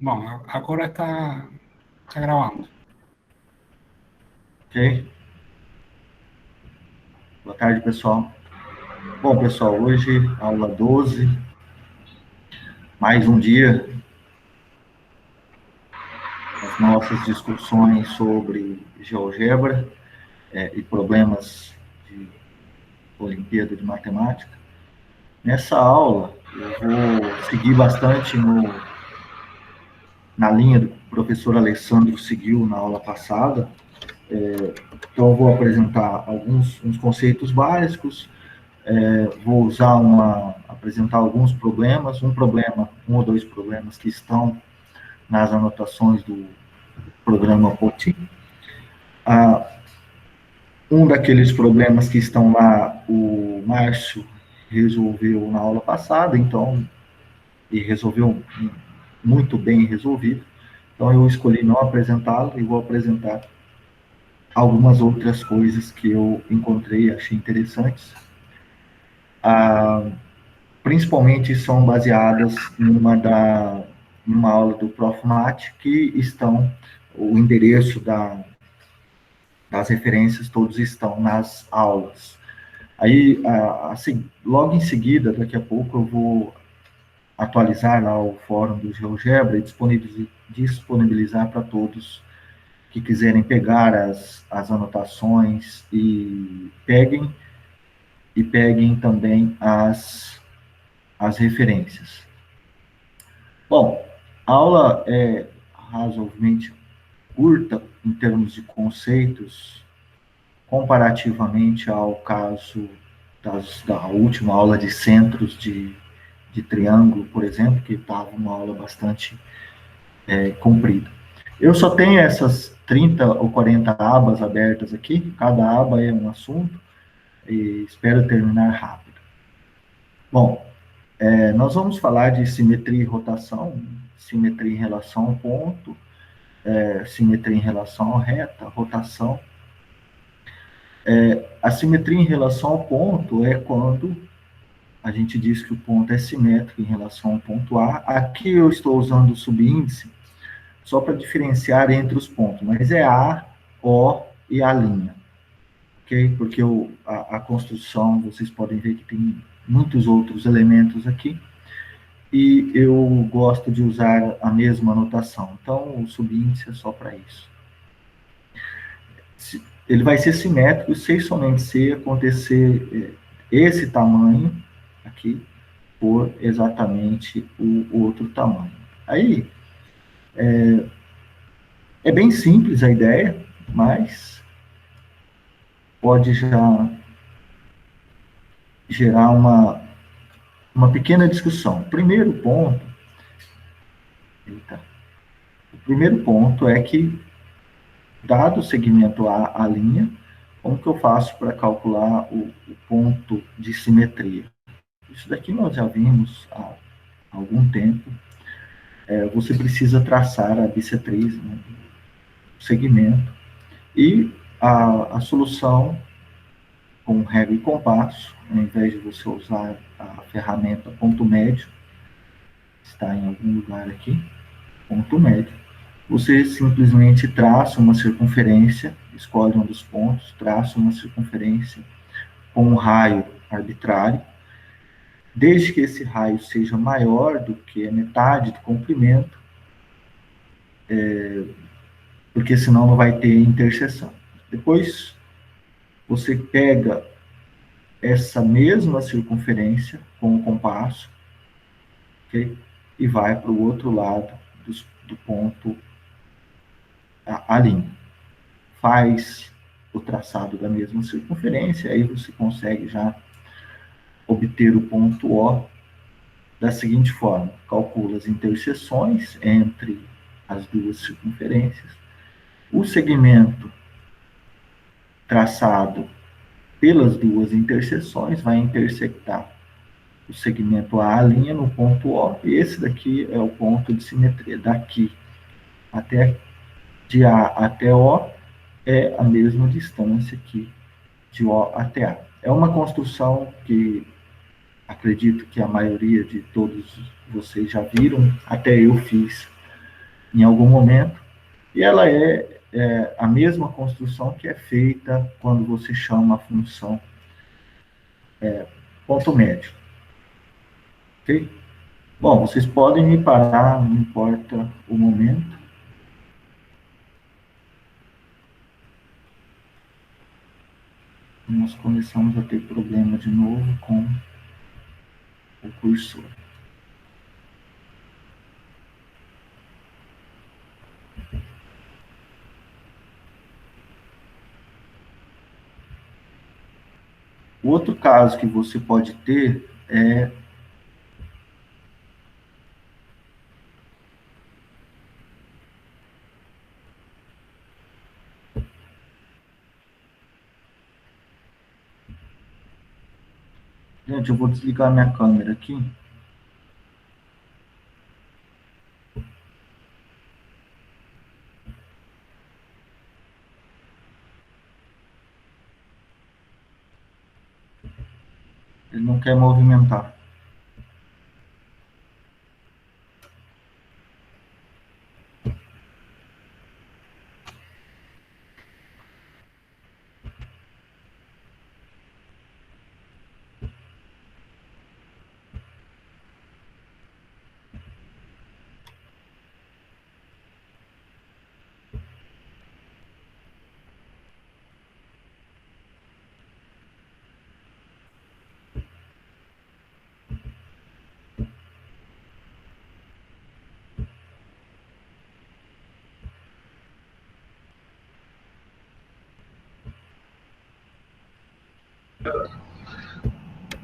Bom, agora tá gravando. Ok? Boa tarde, pessoal. Bom, pessoal, hoje, aula 12, mais um dia das nossas discussões sobre GeoGebra e problemas de Olimpíada de Matemática. Nessa aula, eu vou seguir bastante na linha do professor Alessandro seguiu na aula passada. Então, eu vou apresentar uns conceitos básicos, vou apresentar alguns problemas, um ou dois problemas que estão nas anotações do programa POTI. Ah, um daqueles problemas que estão lá, o Márcio resolveu na aula passada, então, e resolveu muito bem resolvido. Então, eu escolhi não apresentá-lo e vou apresentar algumas outras coisas que eu encontrei e achei interessantes. Ah, principalmente são baseadas numa aula do Prof. Mat, que estão, o endereço das referências todos estão nas aulas. Aí, assim, logo em seguida, daqui a pouco, eu vou atualizar lá o fórum do GeoGebra e disponibilizar para todos que quiserem pegar as anotações e peguem também as referências. Bom, a aula é razoavelmente curta em termos de conceitos, comparativamente ao caso da última aula de centros de triângulo, por exemplo, que estava uma aula bastante comprida. Eu só tenho essas 30 ou 40 abas abertas aqui, cada aba é um assunto, e espero terminar rápido. Bom, nós vamos falar de simetria e rotação, simetria em relação ao ponto, simetria em relação à reta, rotação. A simetria em relação ao ponto é quando a gente diz que o ponto é simétrico em relação ao ponto A. Aqui eu estou usando o subíndice só para diferenciar entre os pontos, mas é A, O e A', ok? Porque a construção, vocês podem ver que tem muitos outros elementos aqui, e eu gosto de usar a mesma notação. Então, o subíndice é só para isso. Ele vai ser simétrico se somente se acontecer esse tamanho aqui por exatamente o outro tamanho. Aí, é bem simples a ideia, mas pode já gerar uma pequena discussão. Eita, o primeiro ponto é que, dado o segmento A, a linha, como que eu faço para calcular o ponto de simetria? Isso daqui nós já vimos há algum tempo. Você precisa traçar a bissetriz, né, do segmento, e a solução com régua e compasso, ao invés de você usar a ferramenta ponto médio, está em algum lugar aqui, ponto médio, você simplesmente traça uma circunferência, escolhe um dos pontos, traça uma circunferência com um raio arbitrário, desde que esse raio seja maior do que a metade do comprimento, porque senão não vai ter interseção. Depois, você pega essa mesma circunferência com o compasso, okay? E vai para o outro lado do ponto a linha. Faz o traçado da mesma circunferência, aí você consegue já obter o ponto O da seguinte forma: calcula as interseções entre as duas circunferências, o segmento traçado pelas duas interseções vai intersectar o segmento A' no ponto O, e esse daqui é o ponto de simetria. Daqui até de A até O é a mesma distância aqui de O até A. É uma construção que acredito que a maioria de todos vocês já viram, até eu fiz em algum momento, e ela é a mesma construção que é feita quando você chama a função ponto médio. Ok? Bom, vocês podem me parar, não importa o momento. Nós começamos a ter problema de novo com o cursor. O outro caso que você pode ter é gente, eu vou desligar minha câmera aqui. Ele não quer movimentar.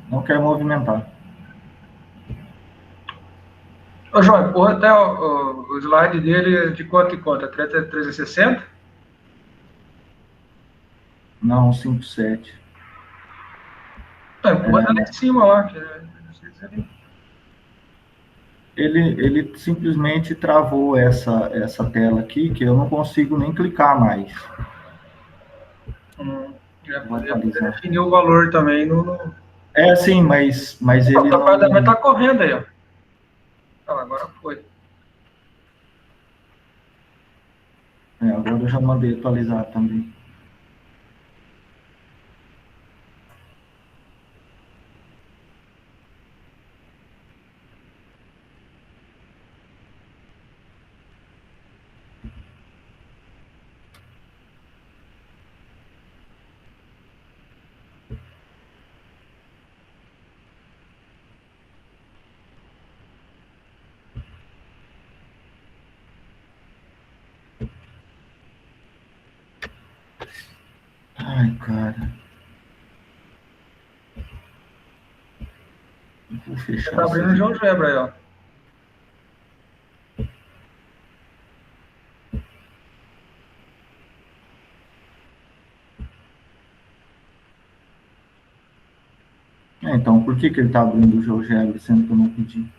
Não quer movimentar. Ô, João, porra, até o slide dele é de quanto em quanto? É 360? Não, 5.7. Porra, tá lá em cima lá. Ele simplesmente travou essa tela aqui, que eu não consigo nem clicar mais. Poderia definir o valor também no... É, sim, mas ele não... Mas tá correndo aí, ó. Ah, agora foi. Agora eu já mandei atualizar também. Ai, cara. Vou fechar. Tá abrindo o GeoGebra aí, ó. Então, por que ele está abrindo o GeoGebra, sendo que eu não pedi?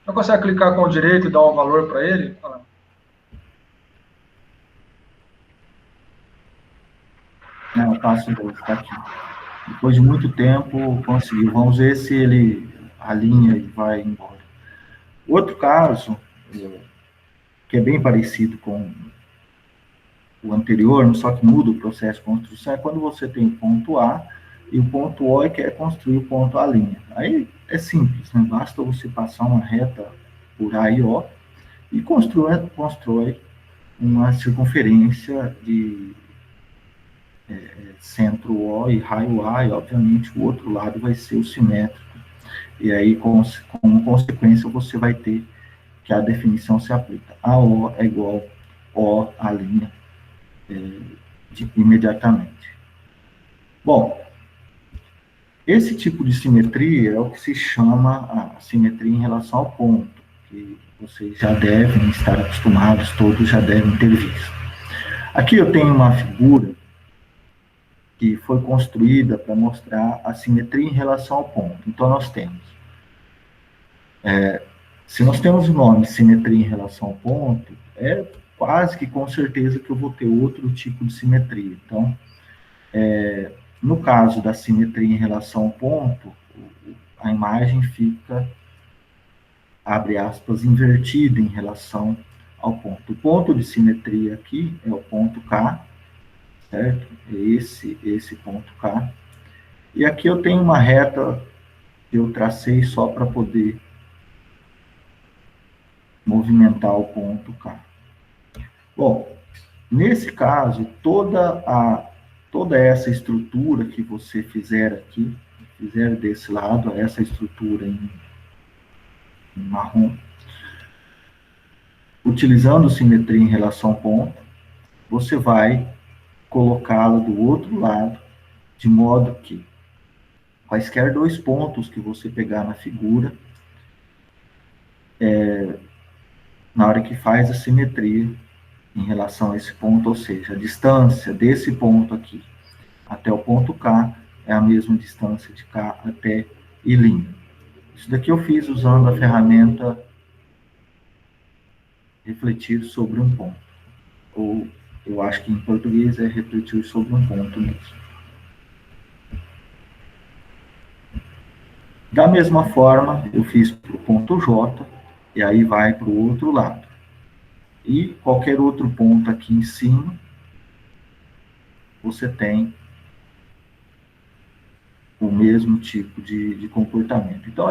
Não consegue clicar com o direito e dar um valor para ele? Não, passo 2, está aqui. Depois de muito tempo, conseguiu. Vamos ver se ele alinha e vai embora. Outro caso, que é bem parecido com o anterior, só que muda o processo de construção, é quando você tem o ponto A e o ponto O e quer construir o ponto A'. Aí é simples, né? Basta você passar uma reta por A e O e constrói uma circunferência de centro O e raio A, e obviamente o outro lado vai ser o simétrico. E aí, como consequência, você vai ter que a definição se aplica. AO é igual O A' imediatamente. Bom, esse tipo de simetria é o que se chama a simetria em relação ao ponto, que vocês já devem estar acostumados, todos já devem ter visto. Aqui eu tenho uma figura que foi construída para mostrar a simetria em relação ao ponto. Então, nós temos, se nós temos o nome simetria em relação ao ponto, é quase que com certeza que eu vou ter outro tipo de simetria. Então, no caso da simetria em relação ao ponto, a imagem fica, abre aspas, invertida em relação ao ponto. O ponto de simetria aqui é o ponto K, certo? É esse ponto K. E aqui eu tenho uma reta que eu tracei só para poder movimentar o ponto K. Bom, nesse caso, toda essa estrutura que você fizer aqui, fizer desse lado, essa estrutura em marrom, utilizando simetria em relação ao ponto, você vai colocá-la do outro lado, de modo que quaisquer dois pontos que você pegar na figura, na hora que faz a simetria em relação a esse ponto, ou seja, a distância desse ponto aqui até o ponto K é a mesma distância de K até I'. Isso daqui eu fiz usando a ferramenta refletir sobre um ponto. Ou eu acho que em português é refletir sobre um ponto mesmo. Da mesma forma, eu fiz para o ponto J, e aí vai para o outro lado. E qualquer outro ponto aqui em cima, você tem o mesmo tipo de comportamento. Então,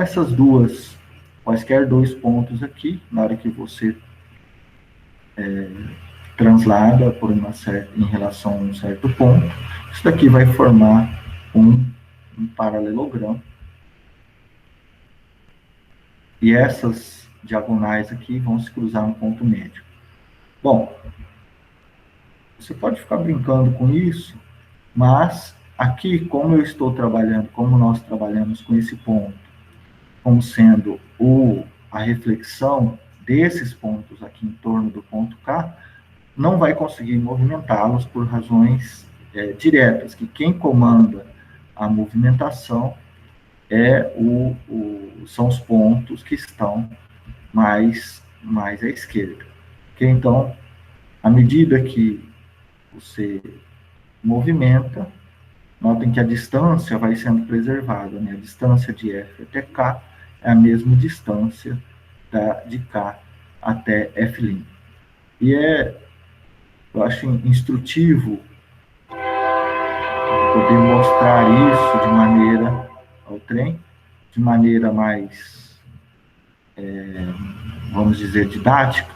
quaisquer dois pontos aqui, na hora que você translada em relação a um certo ponto, isso daqui vai formar um paralelogramo. E essas diagonais aqui vão se cruzar no ponto médio. Bom, você pode ficar brincando com isso, mas aqui, como nós trabalhamos com esse ponto, como sendo a reflexão desses pontos aqui em torno do ponto K, não vai conseguir movimentá-los por razões diretas, que quem comanda a movimentação são os pontos que estão mais à esquerda. Okay? Então, à medida que você movimenta, notem que a distância vai sendo preservada, né? A distância de F até K é a mesma distância de K até F'. E eu acho instrutivo poder mostrar isso de maneira de maneira mais, vamos dizer, didática,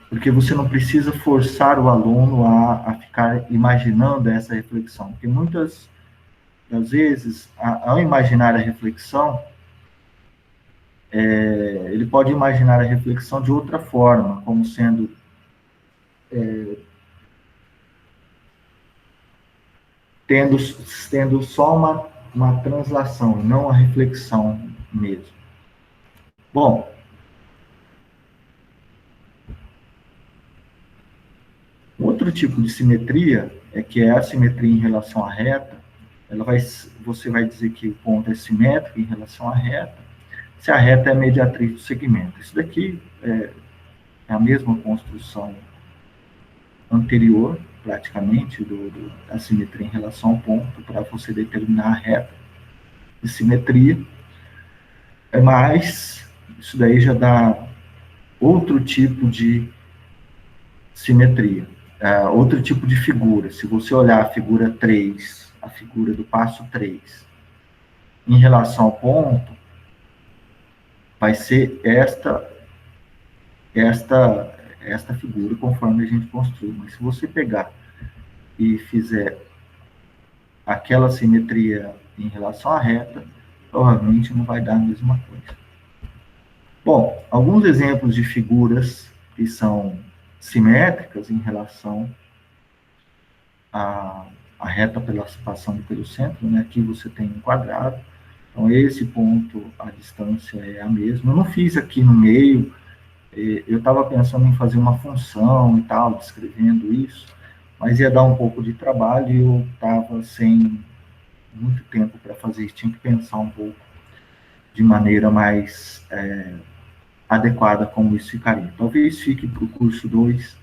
porque você não precisa forçar o aluno a ficar imaginando essa reflexão, porque muitas das vezes, ao imaginar a reflexão, ele pode imaginar a reflexão de outra forma, como sendo tendo só uma translação, não a reflexão mesmo. Bom, outro tipo de simetria que é a simetria em relação à reta. Você vai dizer que o ponto é simétrico em relação à reta, se a reta é a mediatriz do segmento. Isso daqui é a mesma construção anterior, praticamente, da simetria em relação ao ponto, para você determinar a reta de simetria, mas isso daí já dá outro tipo de simetria, outro tipo de figura. Se você olhar a figura 3, a figura do passo 3, em relação ao ponto, vai ser esta figura conforme a gente construiu. Mas se você pegar e fizer aquela simetria em relação à reta, provavelmente não vai dar a mesma coisa. Bom, alguns exemplos de figuras que são simétricas em relação à reta passando pelo centro, né? Aqui você tem um quadrado, então esse ponto, a distância é a mesma. Eu não fiz aqui no meio, eu estava pensando em fazer uma função e tal, descrevendo isso, mas ia dar um pouco de trabalho e eu estava sem muito tempo para fazer isso, tinha que pensar um pouco de maneira mais adequada como isso ficaria. Talvez fique para o curso 2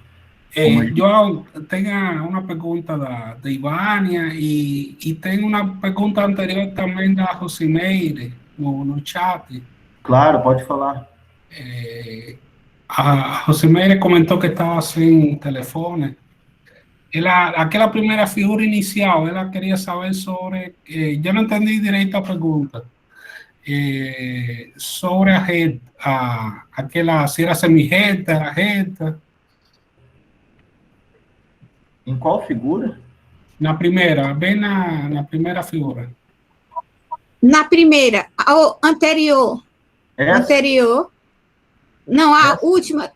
João, tenho uma pergunta da Ivânia e tem uma pergunta anterior também da Rosimeire no chat. Claro, pode falar. A Rosimeire comentou que estava sem telefone. Aquela primeira figura inicial, ela queria saber sobre. Eu não entendi direito a pergunta. Sobre a rede, aquela, se era semi-reta, era reta. Em qual figura? Na primeira, bem na primeira figura. Na primeira, a anterior. Essa? Anterior. Não, a Essa? última.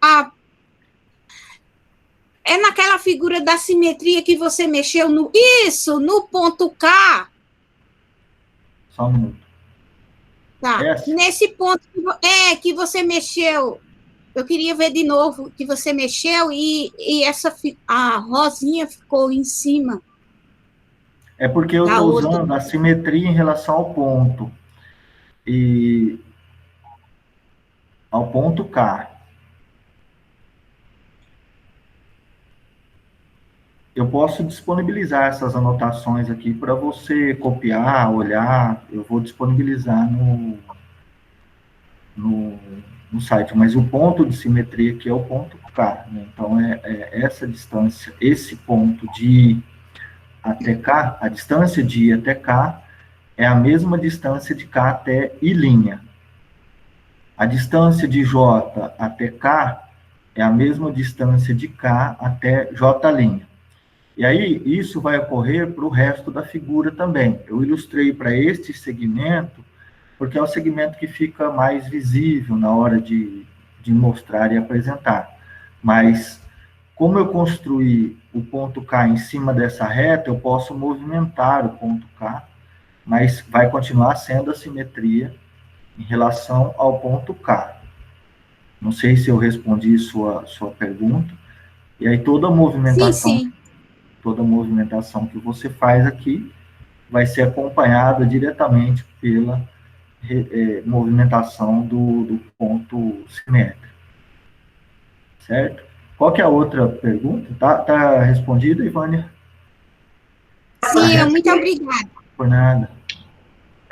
É naquela figura da simetria que você mexeu no. Isso, no ponto K. Só um minuto. Tá. Essa? Nesse ponto que você mexeu. Eu queria ver de novo que você mexeu e a rosinha ficou em cima. É porque eu estou usando a simetria em relação ao ponto. E ao ponto K. Eu posso disponibilizar essas anotações aqui para você copiar, olhar. Eu vou disponibilizar no site, mas o ponto de simetria aqui é o ponto K, né? Então, é essa distância, esse ponto de I até K, a distância de I até K é a mesma distância de K até I'. A distância de J até K é a mesma distância de K até J'. E aí, isso vai ocorrer para o resto da figura também. Eu ilustrei para este segmento, porque é o segmento que fica mais visível na hora de mostrar e apresentar. Mas, como eu construí o ponto K em cima dessa reta, eu posso movimentar o ponto K, mas vai continuar sendo a simetria em relação ao ponto K. Não sei se eu respondi sua pergunta. E aí, toda a movimentação... Sim. Toda a movimentação que você faz aqui vai ser acompanhada diretamente pela movimentação do ponto simétrico. Certo? Qual que é a outra pergunta? Tá respondida, Ivânia? Sim, muito obrigada. Por nada.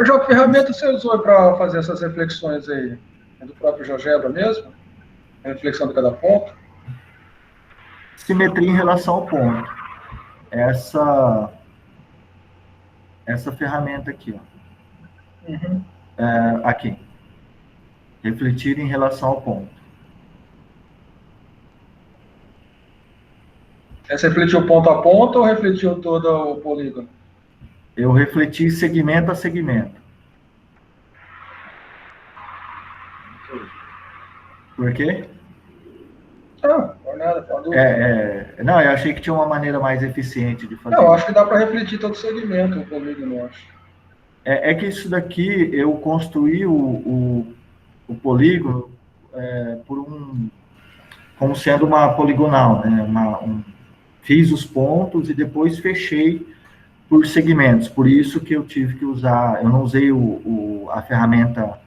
João, que ferramenta você usou para fazer essas reflexões aí? É do próprio GeoGebra mesmo? A reflexão de cada ponto? Simetria em relação ao ponto. Essa ferramenta aqui, ó. Uhum. Aqui. Refletir em relação ao ponto. Você refletiu ponto a ponto ou refletiu todo o polígono? Eu refleti segmento a segmento. Por quê? Não, por nada. Não, eu achei que tinha uma maneira mais eficiente de fazer. Não, eu acho que dá para refletir todo o segmento, o polígono, eu acho. É que isso daqui, eu construí o polígono como sendo uma poligonal, né? Fiz os pontos e depois fechei por segmentos. Por isso que eu tive que usar, eu não usei a ferramenta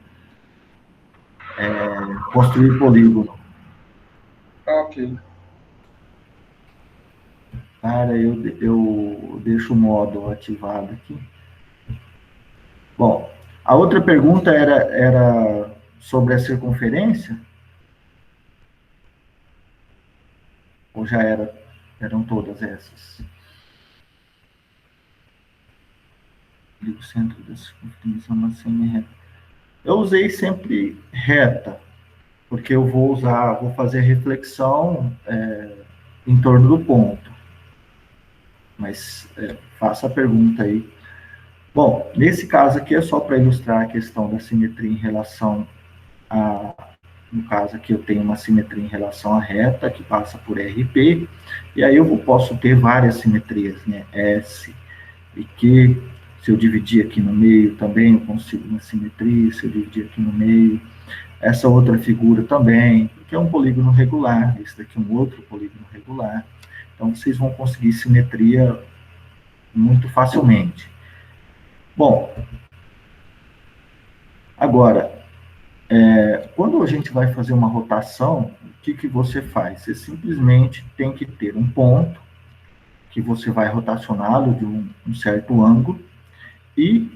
construir polígono. Ok. Cara, eu deixo o modo ativado aqui. Bom, a outra pergunta era sobre a circunferência? Ou já eram todas essas? O centro da circunferência é uma semi-reta. Eu usei sempre reta, porque eu vou fazer reflexão em torno do ponto. Mas faça a pergunta aí. Bom, nesse caso aqui é só para ilustrar a questão da simetria em relação no caso aqui eu tenho uma simetria em relação à reta, que passa por RP, e aí eu posso ter várias simetrias, né? S e Q, se eu dividir aqui no meio também, eu consigo uma simetria, se eu dividir aqui no meio, essa outra figura também, que é um polígono regular, esse daqui é um outro polígono regular, então vocês vão conseguir simetria muito facilmente. Bom, agora, Quando a gente vai fazer uma rotação, o que você faz? Você simplesmente tem que ter um ponto que você vai rotacioná-lo de um certo ângulo e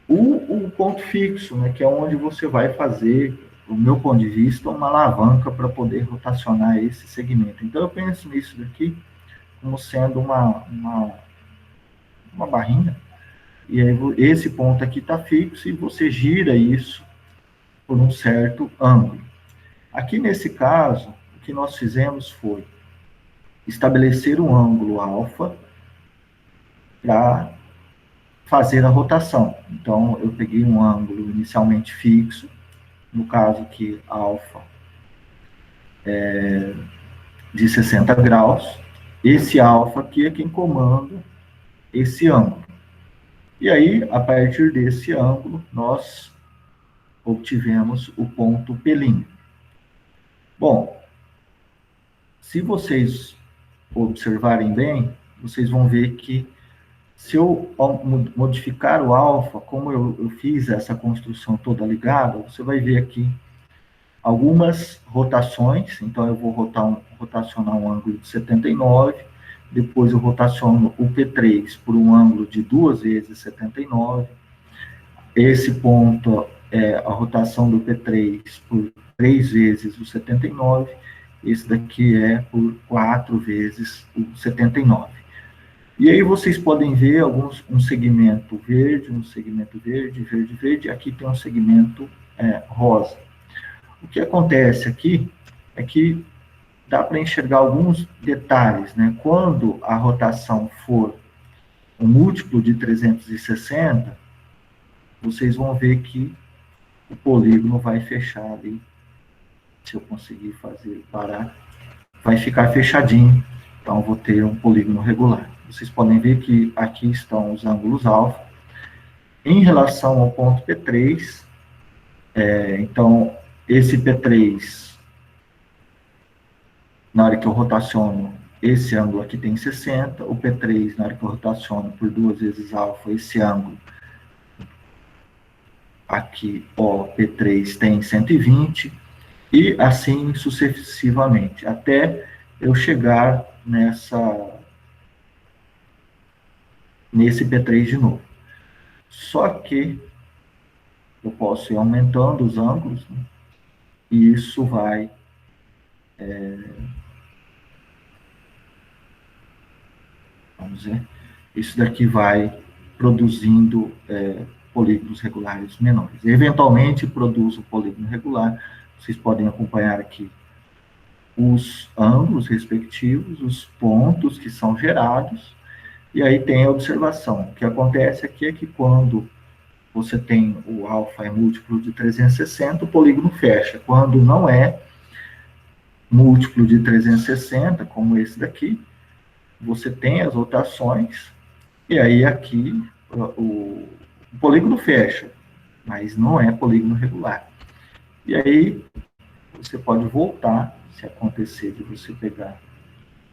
o ponto fixo, né, que é onde você vai fazer, do meu ponto de vista, uma alavanca para poder rotacionar esse segmento. Então, eu penso nisso daqui como sendo uma barrinha, e aí esse ponto aqui está fixo e você gira isso por um certo ângulo. Aqui nesse caso, o que nós fizemos foi estabelecer um ângulo alfa para fazer a rotação. Então, eu peguei um ângulo inicialmente fixo, no caso aqui, alfa de 60 graus. Esse alfa aqui é quem comanda esse ângulo. E aí, a partir desse ângulo, nós obtivemos o ponto P'. Bom, se vocês observarem bem, vocês vão ver que se eu modificar o alfa, como eu fiz essa construção toda ligada, você vai ver aqui algumas rotações. Então, eu vou rotacionar um ângulo de 79, depois eu rotaciono o P3 por um ângulo de 2 vezes 79. Esse ponto é a rotação do P3 por 3 vezes o 79. Esse daqui é por 4 vezes o 79. E aí vocês podem ver um segmento verde, verde. Aqui tem um segmento rosa. O que acontece aqui é que dá para enxergar alguns detalhes, né? Quando a rotação for um múltiplo de 360, vocês vão ver que o polígono vai fechar ali. Se eu conseguir fazer ele parar, vai ficar fechadinho. Então, eu vou ter um polígono regular. Vocês podem ver que aqui estão os ângulos alfa. Em relação ao ponto P3, então, esse P3, na hora que eu rotaciono, esse ângulo aqui tem 60, o P3, na hora que eu rotaciono por 2 vezes alfa, esse ângulo aqui, ó, P3 tem 120, e assim sucessivamente, até eu chegar nesse P3 de novo. Só que eu posso ir aumentando os ângulos, né? E isso vai vamos ver, isso daqui vai produzindo polígonos regulares menores. Eventualmente produz um polígono regular. Vocês podem acompanhar aqui os ângulos respectivos, os pontos que são gerados, e aí tem a observação. O que acontece aqui é que quando você tem o alfa é múltiplo de 360, o polígono fecha. Quando não é múltiplo de 360, como esse daqui, você tem as rotações, e aí aqui o polígono fecha, mas não é polígono regular. E aí você pode voltar, se acontecer de você pegar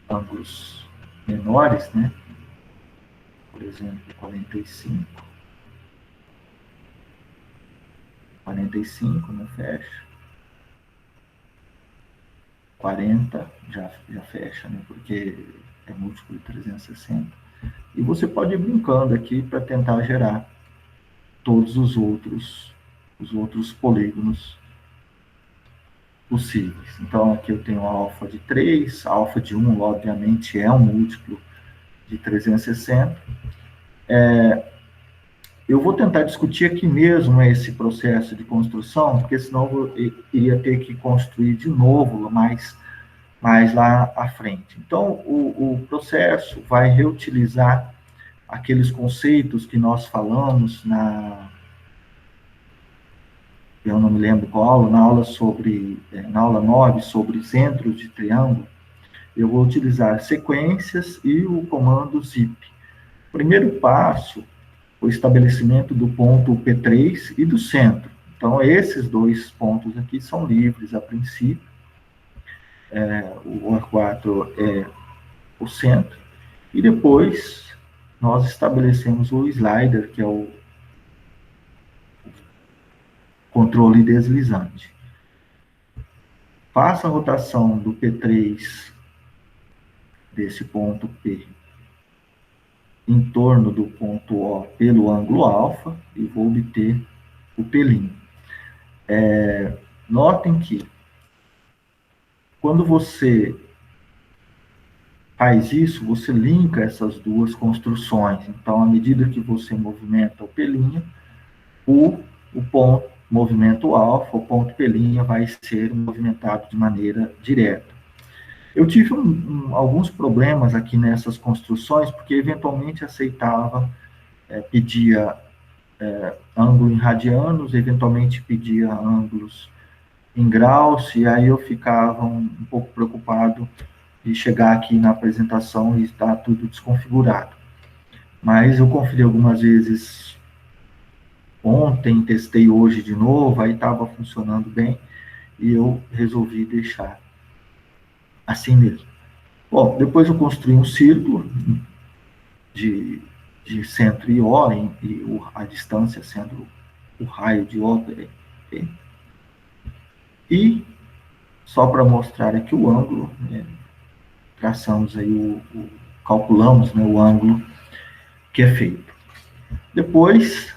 ângulos menores, né? Por exemplo, 45. 45 não fecha. 40 já fecha, né? Porque é múltiplo de 360. E você pode ir brincando aqui para tentar gerar todos os outros polígonos possíveis. Então, aqui eu tenho a alfa de 3, a alfa de 1, obviamente, é um múltiplo de 360. Eu vou tentar discutir aqui mesmo esse processo de construção, porque senão eu iria ter que construir de novo mais lá à frente. Então, o processo vai reutilizar aqueles conceitos que nós falamos eu não me lembro qual aula, na aula 9, sobre centros de triângulo. Eu vou utilizar sequências e o comando zip. O primeiro passo, o estabelecimento do ponto P3 e do centro. Então, esses dois pontos aqui são livres a princípio. O O4 é o centro. E depois, nós estabelecemos o slider, que é o controle deslizante. Faça a rotação do P3 desse ponto P em torno do ponto O pelo ângulo alfa e vou obter o P'. Notem que quando você faz isso, você linka essas duas construções. Então, à medida que você movimenta o P', o ponto movimento alfa, o ponto P' vai ser movimentado de maneira direta. Eu tive alguns problemas aqui nessas construções, porque eventualmente aceitava, pedia ângulo em radianos, eventualmente pedia ângulos em graus, e aí eu ficava um pouco preocupado de chegar aqui na apresentação e estar tudo desconfigurado. Mas eu conferi algumas vezes ontem, testei hoje de novo, aí estava funcionando bem, e eu resolvi deixar assim mesmo. Bom, depois eu construí um círculo de centro e O, e a distância sendo o raio de O. Okay? E, só para mostrar aqui o ângulo, traçamos aí, calculamos, né, o ângulo que é feito. Depois,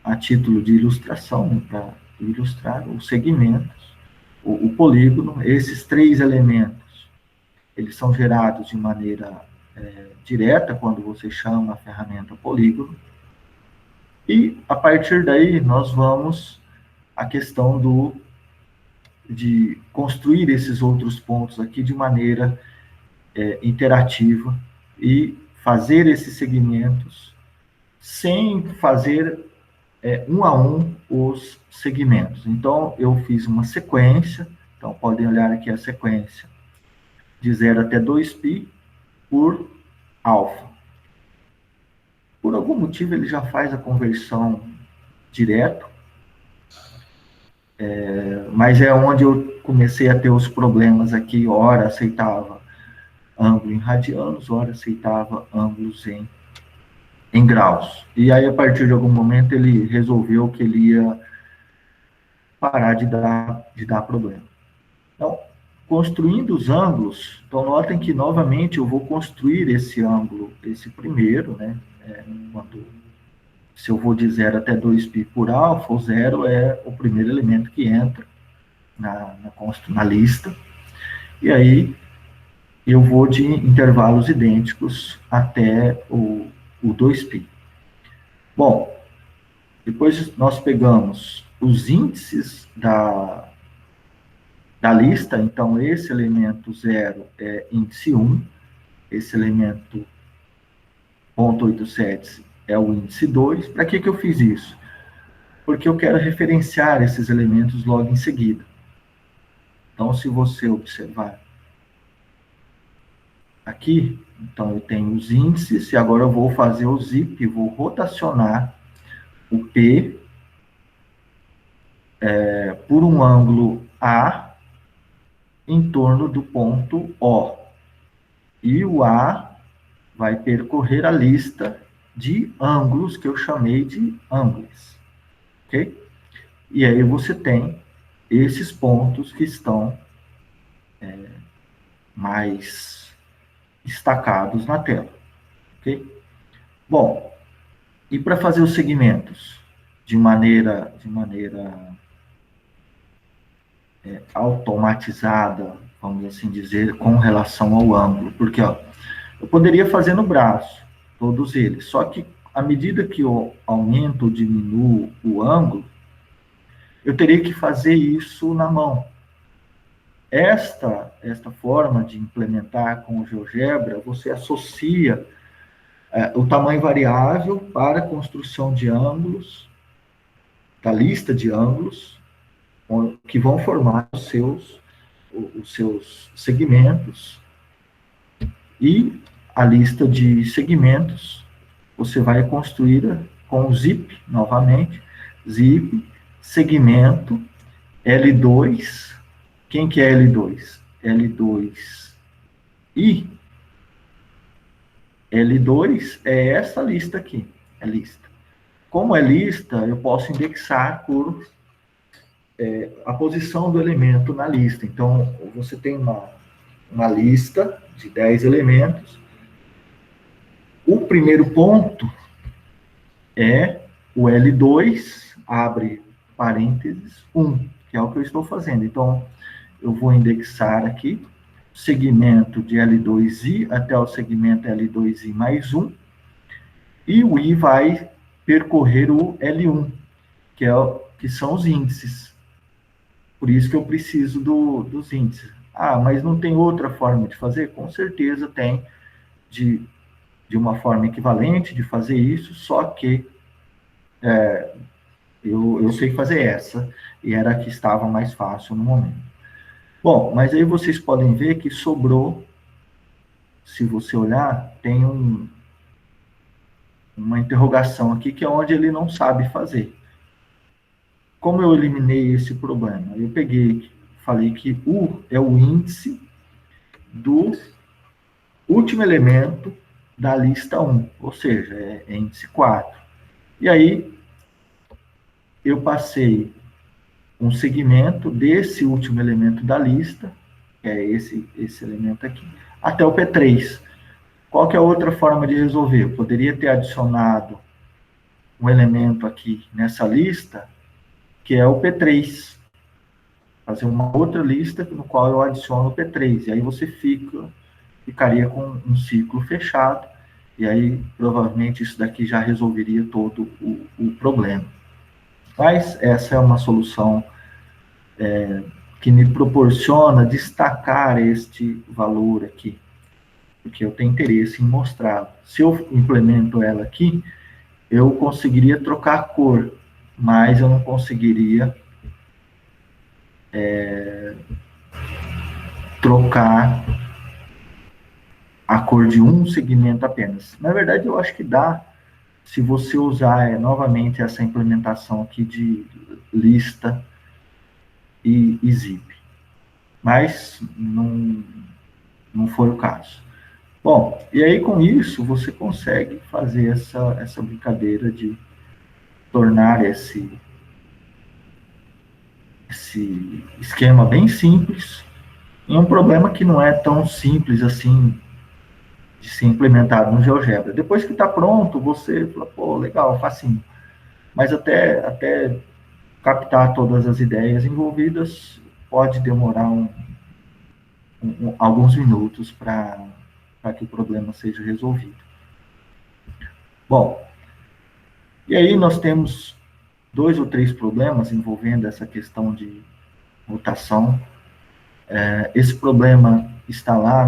a título de ilustração, né, para ilustrar os segmentos, o polígono, esses três elementos, eles são gerados de maneira direta, quando você chama a ferramenta polígono, e a partir daí nós vamos à questão de construir esses outros pontos aqui de maneira interativa e fazer esses segmentos sem fazer um a um os segmentos. Então, eu fiz uma sequência, então podem olhar aqui a sequência, de 0 até 2π por alfa. Por algum motivo, ele já faz a conversão direto, mas é onde eu comecei a ter os problemas aqui, ora aceitava ângulo em radianos, ora aceitava ângulos em graus. E aí, a partir de algum momento, ele resolveu que ele ia parar de dar problema. Então, construindo os ângulos, então notem que, novamente, eu vou construir esse ângulo, esse primeiro, né? Se eu vou de 0 até 2π por alfa, o 0 é o primeiro elemento que entra na lista. E aí, eu vou de intervalos idênticos até o 2π. Bom, depois nós pegamos os índices da lista, então esse elemento 0 é índice 1, esse elemento 0,87 é o índice 2. Para que eu fiz isso? Porque eu quero referenciar esses elementos logo em seguida. Então, se você observar aqui, então eu tenho os índices, e agora eu vou fazer o zip, vou rotacionar o P por um ângulo A em torno do ponto O. E o A vai percorrer a lista de ângulos que eu chamei de ângulos. Ok? E aí você tem esses pontos que estão mais destacados na tela. Ok? Bom, e para fazer os segmentos de maneira automatizada, vamos assim dizer, com relação ao ângulo, porque ó, eu poderia fazer no braço, todos eles, só que à medida que eu aumento ou diminuo o ângulo, eu teria que fazer isso na mão. Esta forma de implementar com o GeoGebra, você associa o tamanho variável para a construção de ângulos, da lista de ângulos, que vão formar os seus segmentos, e a lista de segmentos você vai construir com o zip, novamente, zip, segmento, L2, quem que é L2? L2 e L2 é essa lista aqui, é lista. Como é lista, eu posso indexar por a posição do elemento na lista. Então, você tem uma lista de 10 elementos. O primeiro ponto é o L2, abre parênteses, 1, que é o que eu estou fazendo. Então, eu vou indexar aqui segmento de L2i até o segmento L2i mais 1, e o i vai percorrer o L1, que são os índices. Por isso que eu preciso dos índices. Ah, mas não tem outra forma de fazer? Com certeza tem, de uma forma equivalente de fazer isso, só que eu sei fazer essa, e era a que estava mais fácil no momento. Bom, mas aí vocês podem ver que sobrou, se você olhar, tem uma interrogação aqui, que é onde ele não sabe fazer. Como eu eliminei esse problema? Eu falei que U é o índice do último elemento da lista 1, ou seja, é índice 4. E aí, eu passei um segmento desse último elemento da lista, que é esse elemento aqui, até o P3. Qual que é a outra forma de resolver? Eu poderia ter adicionado um elemento aqui nessa lista, que é o P3. Fazer uma outra lista no qual eu adiciono o P3. E aí você ficaria com um ciclo fechado, e aí provavelmente isso daqui já resolveria todo o problema. Mas essa é uma solução que me proporciona destacar este valor aqui, porque eu tenho interesse em mostrar. Se eu implemento ela aqui, eu conseguiria trocar a cor, mas eu não conseguiria trocar a cor de um segmento apenas. Na verdade, eu acho que dá, se você usar novamente essa implementação aqui de lista e zip. Mas não foi o caso. Bom, e aí com isso você consegue fazer essa brincadeira de tornar esse esquema bem simples em um problema que não é tão simples assim de ser implementado no GeoGebra. Depois que está pronto, você fala, pô, legal, facinho. Mas até captar todas as ideias envolvidas pode demorar alguns minutos para que o problema seja resolvido. Bom, e aí nós temos 2 ou 3 problemas envolvendo essa questão de rotação. Esse problema está lá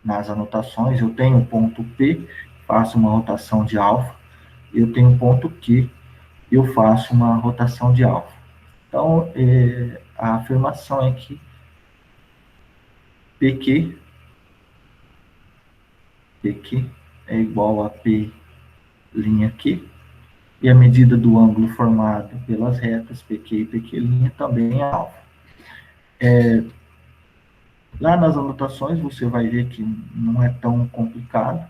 nas anotações. Eu tenho o ponto P, faço uma rotação de alfa. Eu tenho o ponto Q, eu faço uma rotação de alfa. Então, a afirmação é que PQ é igual a P' Q, e a medida do ângulo formado pelas retas PQ e PQ' também é alfa. Lá nas anotações você vai ver que não é tão complicado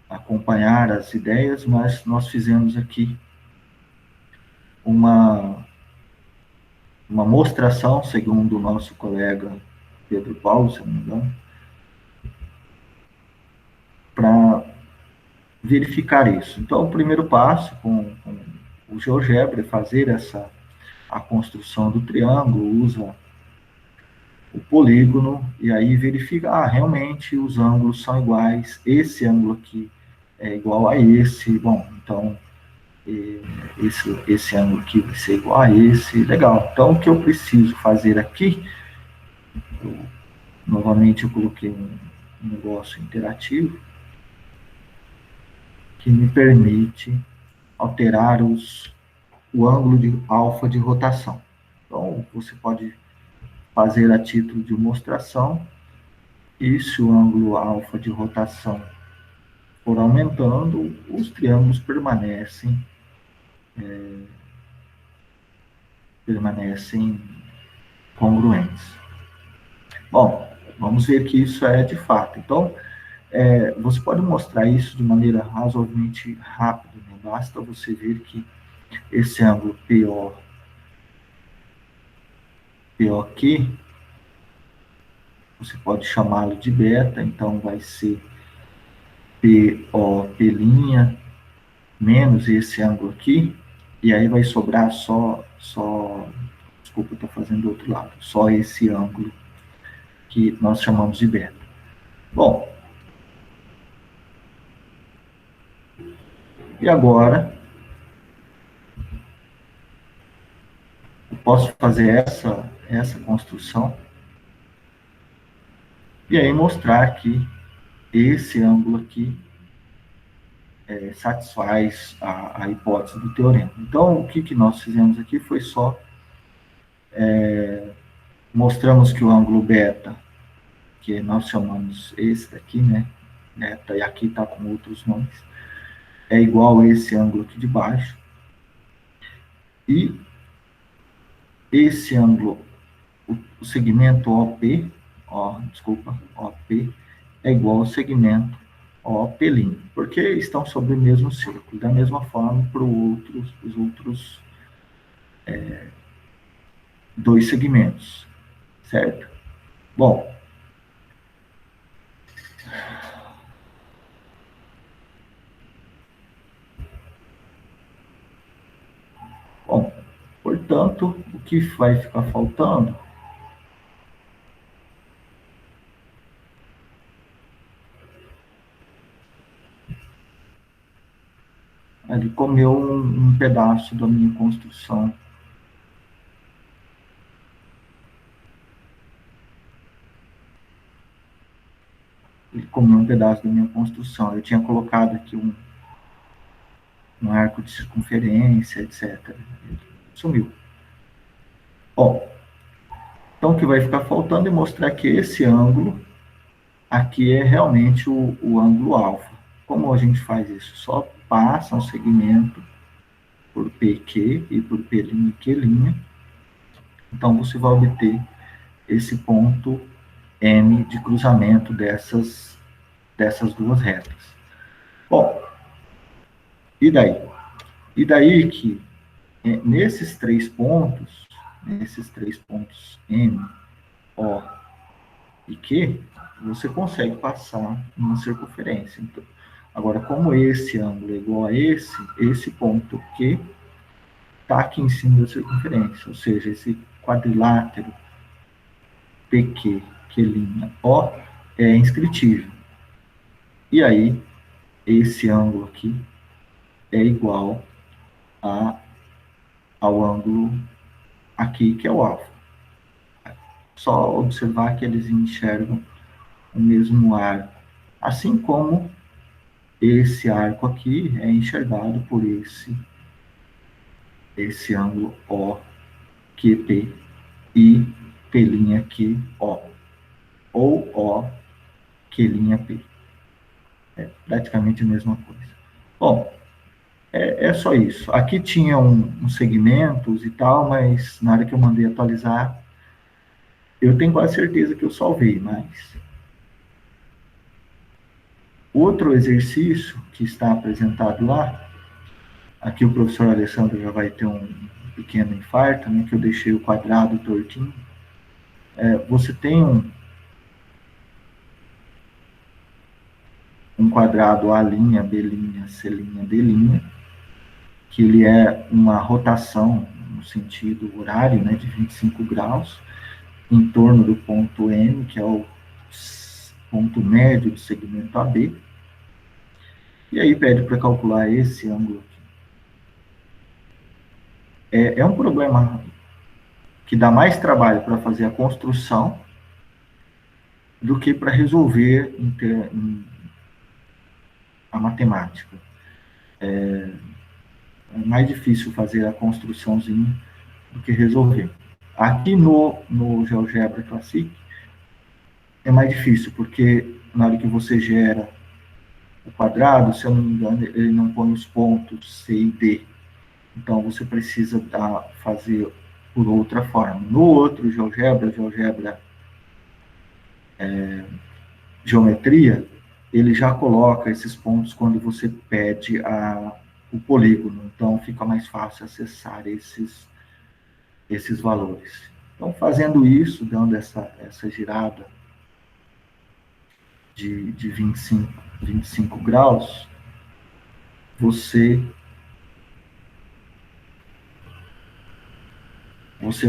acompanhar as ideias, mas nós fizemos aqui uma mostração, segundo o nosso colega Pedro Paulo, se não me engano, para verificar isso. Então, o primeiro passo com o GeoGebra é fazer a construção do triângulo, usa o polígono, e aí verifica, realmente os ângulos são iguais, esse ângulo aqui é igual a esse, bom, então esse ângulo aqui vai ser igual a esse, legal. Então, o que eu preciso fazer aqui, novamente eu coloquei um negócio interativo, que me permite alterar o ângulo de alfa de rotação. Então, você pode fazer a título de demonstração, e se o ângulo alfa de rotação for aumentando, os triângulos permanecem congruentes. Bom, vamos ver que isso é de fato. Então, você pode mostrar isso de maneira razoavelmente rápida, né? Basta você ver que esse ângulo PO aqui, você pode chamá-lo de beta, então vai ser PO, P' menos esse ângulo aqui, e aí vai sobrar só desculpa, eu estou fazendo do outro lado, só esse ângulo que nós chamamos de beta. Bom, e agora eu posso fazer essa construção e aí mostrar que esse ângulo aqui satisfaz a hipótese do teorema. Então, o que nós fizemos aqui foi só mostramos que o ângulo beta, que nós chamamos esse daqui, né, beta, e aqui está com outros nomes, é igual a esse ângulo aqui de baixo, e esse ângulo, o segmento OP, OP, é igual ao segmento OP', porque estão sobre o mesmo círculo, da mesma forma para os outros dois segmentos, certo? Bom, portanto, o que vai ficar faltando ele comeu um pedaço da minha construção. Ele comeu um pedaço da minha construção. Eu tinha colocado aqui um arco de circunferência, etc. Ele sumiu. Bom, então o que vai ficar faltando é mostrar que esse ângulo aqui é realmente o ângulo alfa. Como a gente faz isso? Só passa um segmento por PQ e por P', Q'. Então, você vai obter esse ponto M de cruzamento dessas duas retas. Bom, e daí? E daí que nesses três pontos M, O e Q, você consegue passar uma circunferência. Então, agora, como esse ângulo é igual a esse ponto Q está aqui em cima da circunferência, ou seja, esse quadrilátero PQ, Q', é inscritível. E aí, esse ângulo aqui é igual ao ângulo aqui, que é o alfa. Só observar que eles enxergam o mesmo arco. Assim como esse arco aqui é enxergado por esse ângulo OQP e P' O, ou OQ', é praticamente a mesma coisa. Bom, é só isso. Aqui tinha uns segmentos e tal, mas na hora que eu mandei atualizar, eu tenho quase certeza que eu salvei, mas outro exercício que está apresentado lá, aqui o professor Alessandro já vai ter um pequeno infarto, né, que eu deixei o quadrado tortinho. Você tem um quadrado A', B', C', D', que ele é uma rotação no sentido horário, né, de 25 graus, em torno do ponto M, que é o ponto médio do segmento AB, e aí pede para calcular esse ângulo aqui. É um problema que dá mais trabalho para fazer a construção do que para resolver a matemática. É mais difícil fazer a construçãozinha do que resolver. Aqui no GeoGebra Classic é mais difícil, porque na hora que você gera o quadrado, se eu não me engano, ele não põe os pontos C e D. Então, você precisa fazer por outra forma. No outro GeoGebra Geometria, ele já coloca esses pontos quando você pede o polígono, então fica mais fácil acessar esses valores. Então, fazendo isso, dando essa girada de 25 graus, você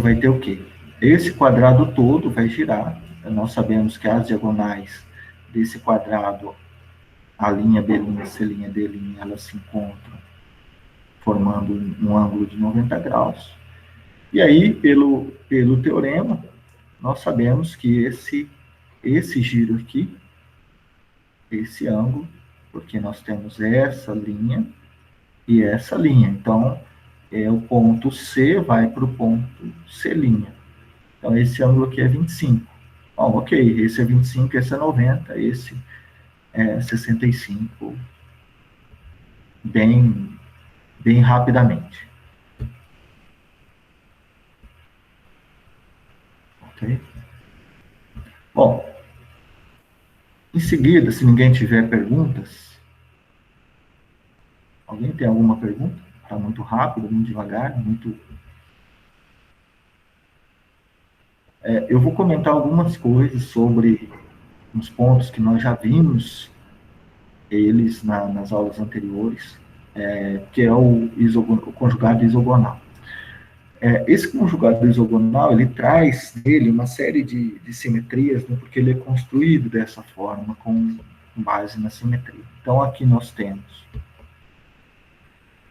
vai ter o quê? Esse quadrado todo vai girar. Nós sabemos que as diagonais desse quadrado, a linha B', C', D', elas se encontram formando um ângulo de 90 graus. E aí, pelo teorema, nós sabemos que esse giro aqui, esse ângulo, porque nós temos essa linha e essa linha. Então, o ponto C vai para o ponto C'. Então, esse ângulo aqui é 25. Bom, ok, esse é 25, esse é 90, esse é 65, bem rapidamente. Ok? Bom, em seguida, se ninguém tiver perguntas, alguém tem alguma pergunta? Está muito rápido, muito devagar, muito... eu vou comentar algumas coisas sobre uns pontos que nós já vimos eles nas aulas anteriores, que é o conjugado isogonal. Esse conjugado isogonal, ele traz nele uma série de simetrias, né, porque ele é construído dessa forma, com base na simetria. Então, aqui nós temos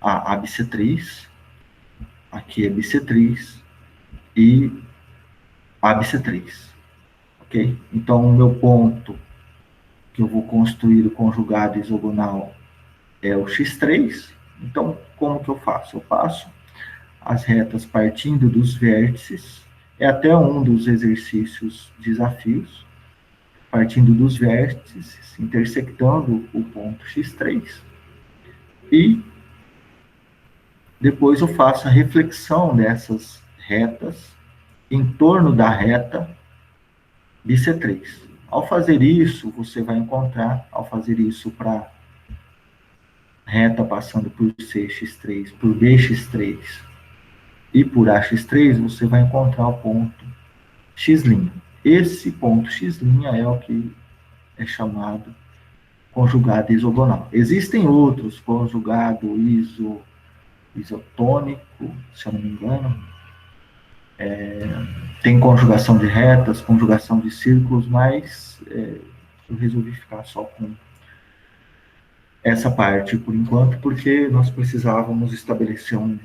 a bissetriz, aqui é bissetriz e a bissetriz, ok? Então, o meu ponto que eu vou construir o conjugado isogonal é o x3. Então, como que eu faço? Eu passo as retas partindo dos vértices, até um dos exercícios desafios, partindo dos vértices, intersectando o ponto x3, e depois eu faço a reflexão dessas retas em torno da reta bissetriz. Ao fazer isso, você vai encontrar, ao fazer isso para reta passando por CX3, por BX3 e por AX3, você vai encontrar o ponto X'. Esse ponto X' é o que é chamado conjugado isogonal. Existem outros, conjugado isotônico, se eu não me engano, tem conjugação de retas, conjugação de círculos, mas eu resolvi ficar só com essa parte por enquanto, porque nós precisávamos estabelecer um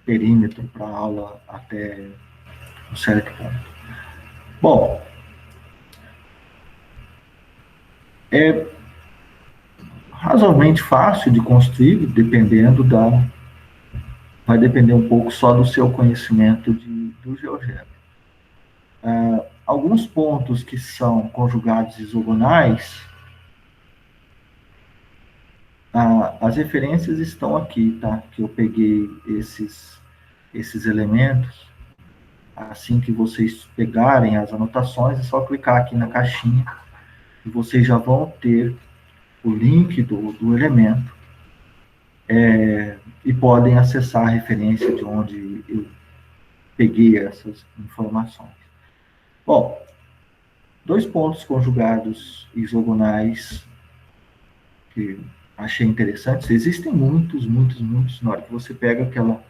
perímetro para a aula até um certo ponto. Bom, é razoavelmente fácil de construir, vai depender um pouco só do seu conhecimento do GeoGebra. Alguns pontos que são conjugados isogonais, as referências estão aqui, tá? Que eu peguei esses elementos. Assim que vocês pegarem as anotações, é só clicar aqui na caixinha e vocês já vão ter o link do elemento e podem acessar a referência de onde eu peguei essas informações. Bom, 2 pontos conjugados isogonais que achei interessantes. Existem muitos. Na hora que você pega aquela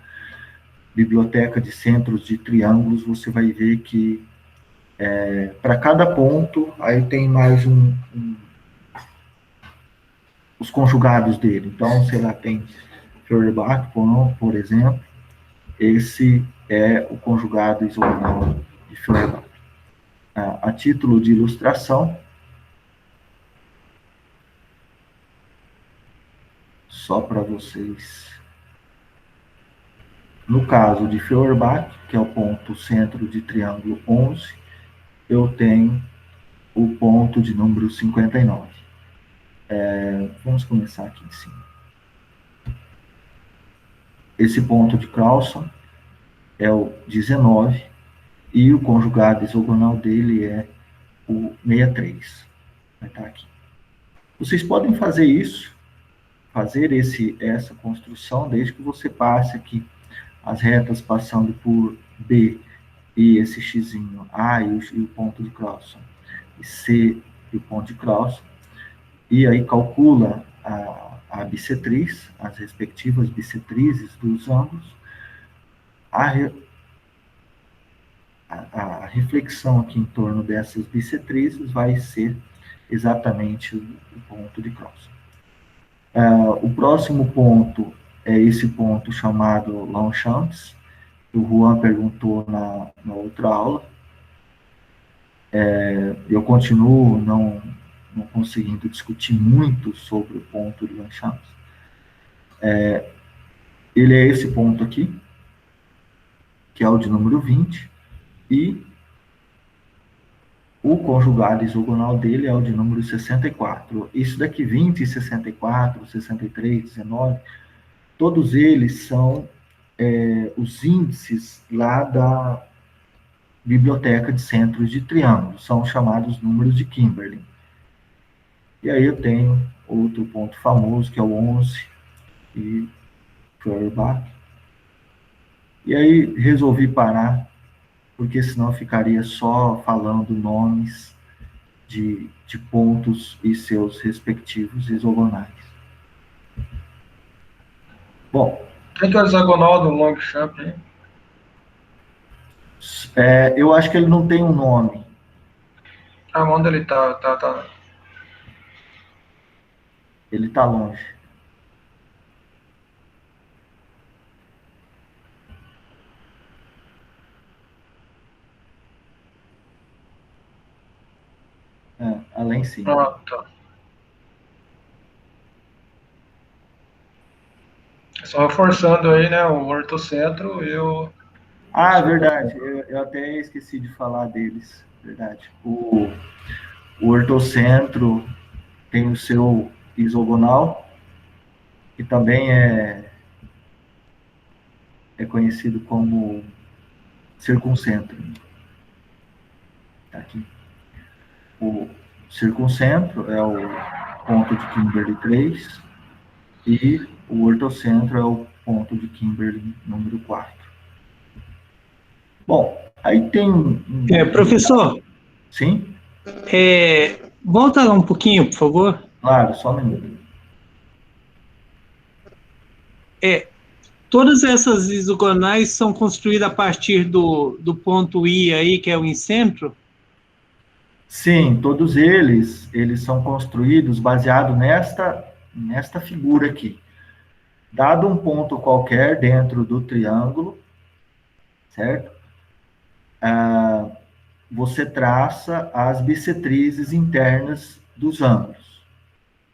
biblioteca de centros de triângulos, você vai ver que para cada ponto, aí tem mais os conjugados dele. Então, sei lá, tem Feuerbach, por exemplo, esse é o conjugado isogonal de Feuerbach. A título de ilustração, só para vocês, no caso de Feuerbach, que é o ponto centro de triângulo 11, eu tenho o ponto de número 59. Vamos começar aqui em cima. Esse ponto de Carlson é o 19, e o conjugado isogonal dele é o 63. Vai estar aqui. Vocês podem fazer isso fazer essa construção desde que você passe aqui as retas passando por B e esse xzinho, A e o ponto de cross, e C e o ponto de cross, e aí calcula a bissetriz, as respectivas bissetrizes dos ângulos, a reflexão aqui em torno dessas bissetrizes vai ser exatamente o ponto de cross. O próximo ponto é esse ponto chamado Longchamps, que o Juan perguntou na outra aula. Eu continuo não conseguindo discutir muito sobre o ponto de Longchamps. Ele é esse ponto aqui, que é o de número 20, e o conjugado isogonal dele é o de número 64. Isso daqui, 20, 64, 63, 19, todos eles são os índices lá da biblioteca de centros de triângulos, são chamados números de Kimberlin. E aí eu tenho outro ponto famoso, que é o 11, e Feuerbach. E aí resolvi parar, porque senão eu ficaria só falando nomes de pontos e seus respectivos isogonais. Bom. Quem que é o hexagonal do Longchamp, hein? Eu acho que ele não tem um nome. Onde ele tá? Ele está longe. Lá em cima. Tá. Só reforçando aí, né, o ortocentro e o... Verdade, eu até esqueci de falar deles, verdade. O ortocentro tem o seu isogonal, que também é conhecido como circuncentro. Tá aqui. O circuncentro é o ponto de Kimberley 3 e o ortocentro é o ponto de Kimberley número 4. Bom, aí tem... Professor? Sim? Volta lá um pouquinho, por favor. Claro, só um minuto. Todas essas isogonais são construídas a partir do ponto I aí, que é o incentro? Sim, todos eles são construídos baseado nesta figura aqui. Dado um ponto qualquer dentro do triângulo, certo? Você traça as bissetrizes internas dos ângulos,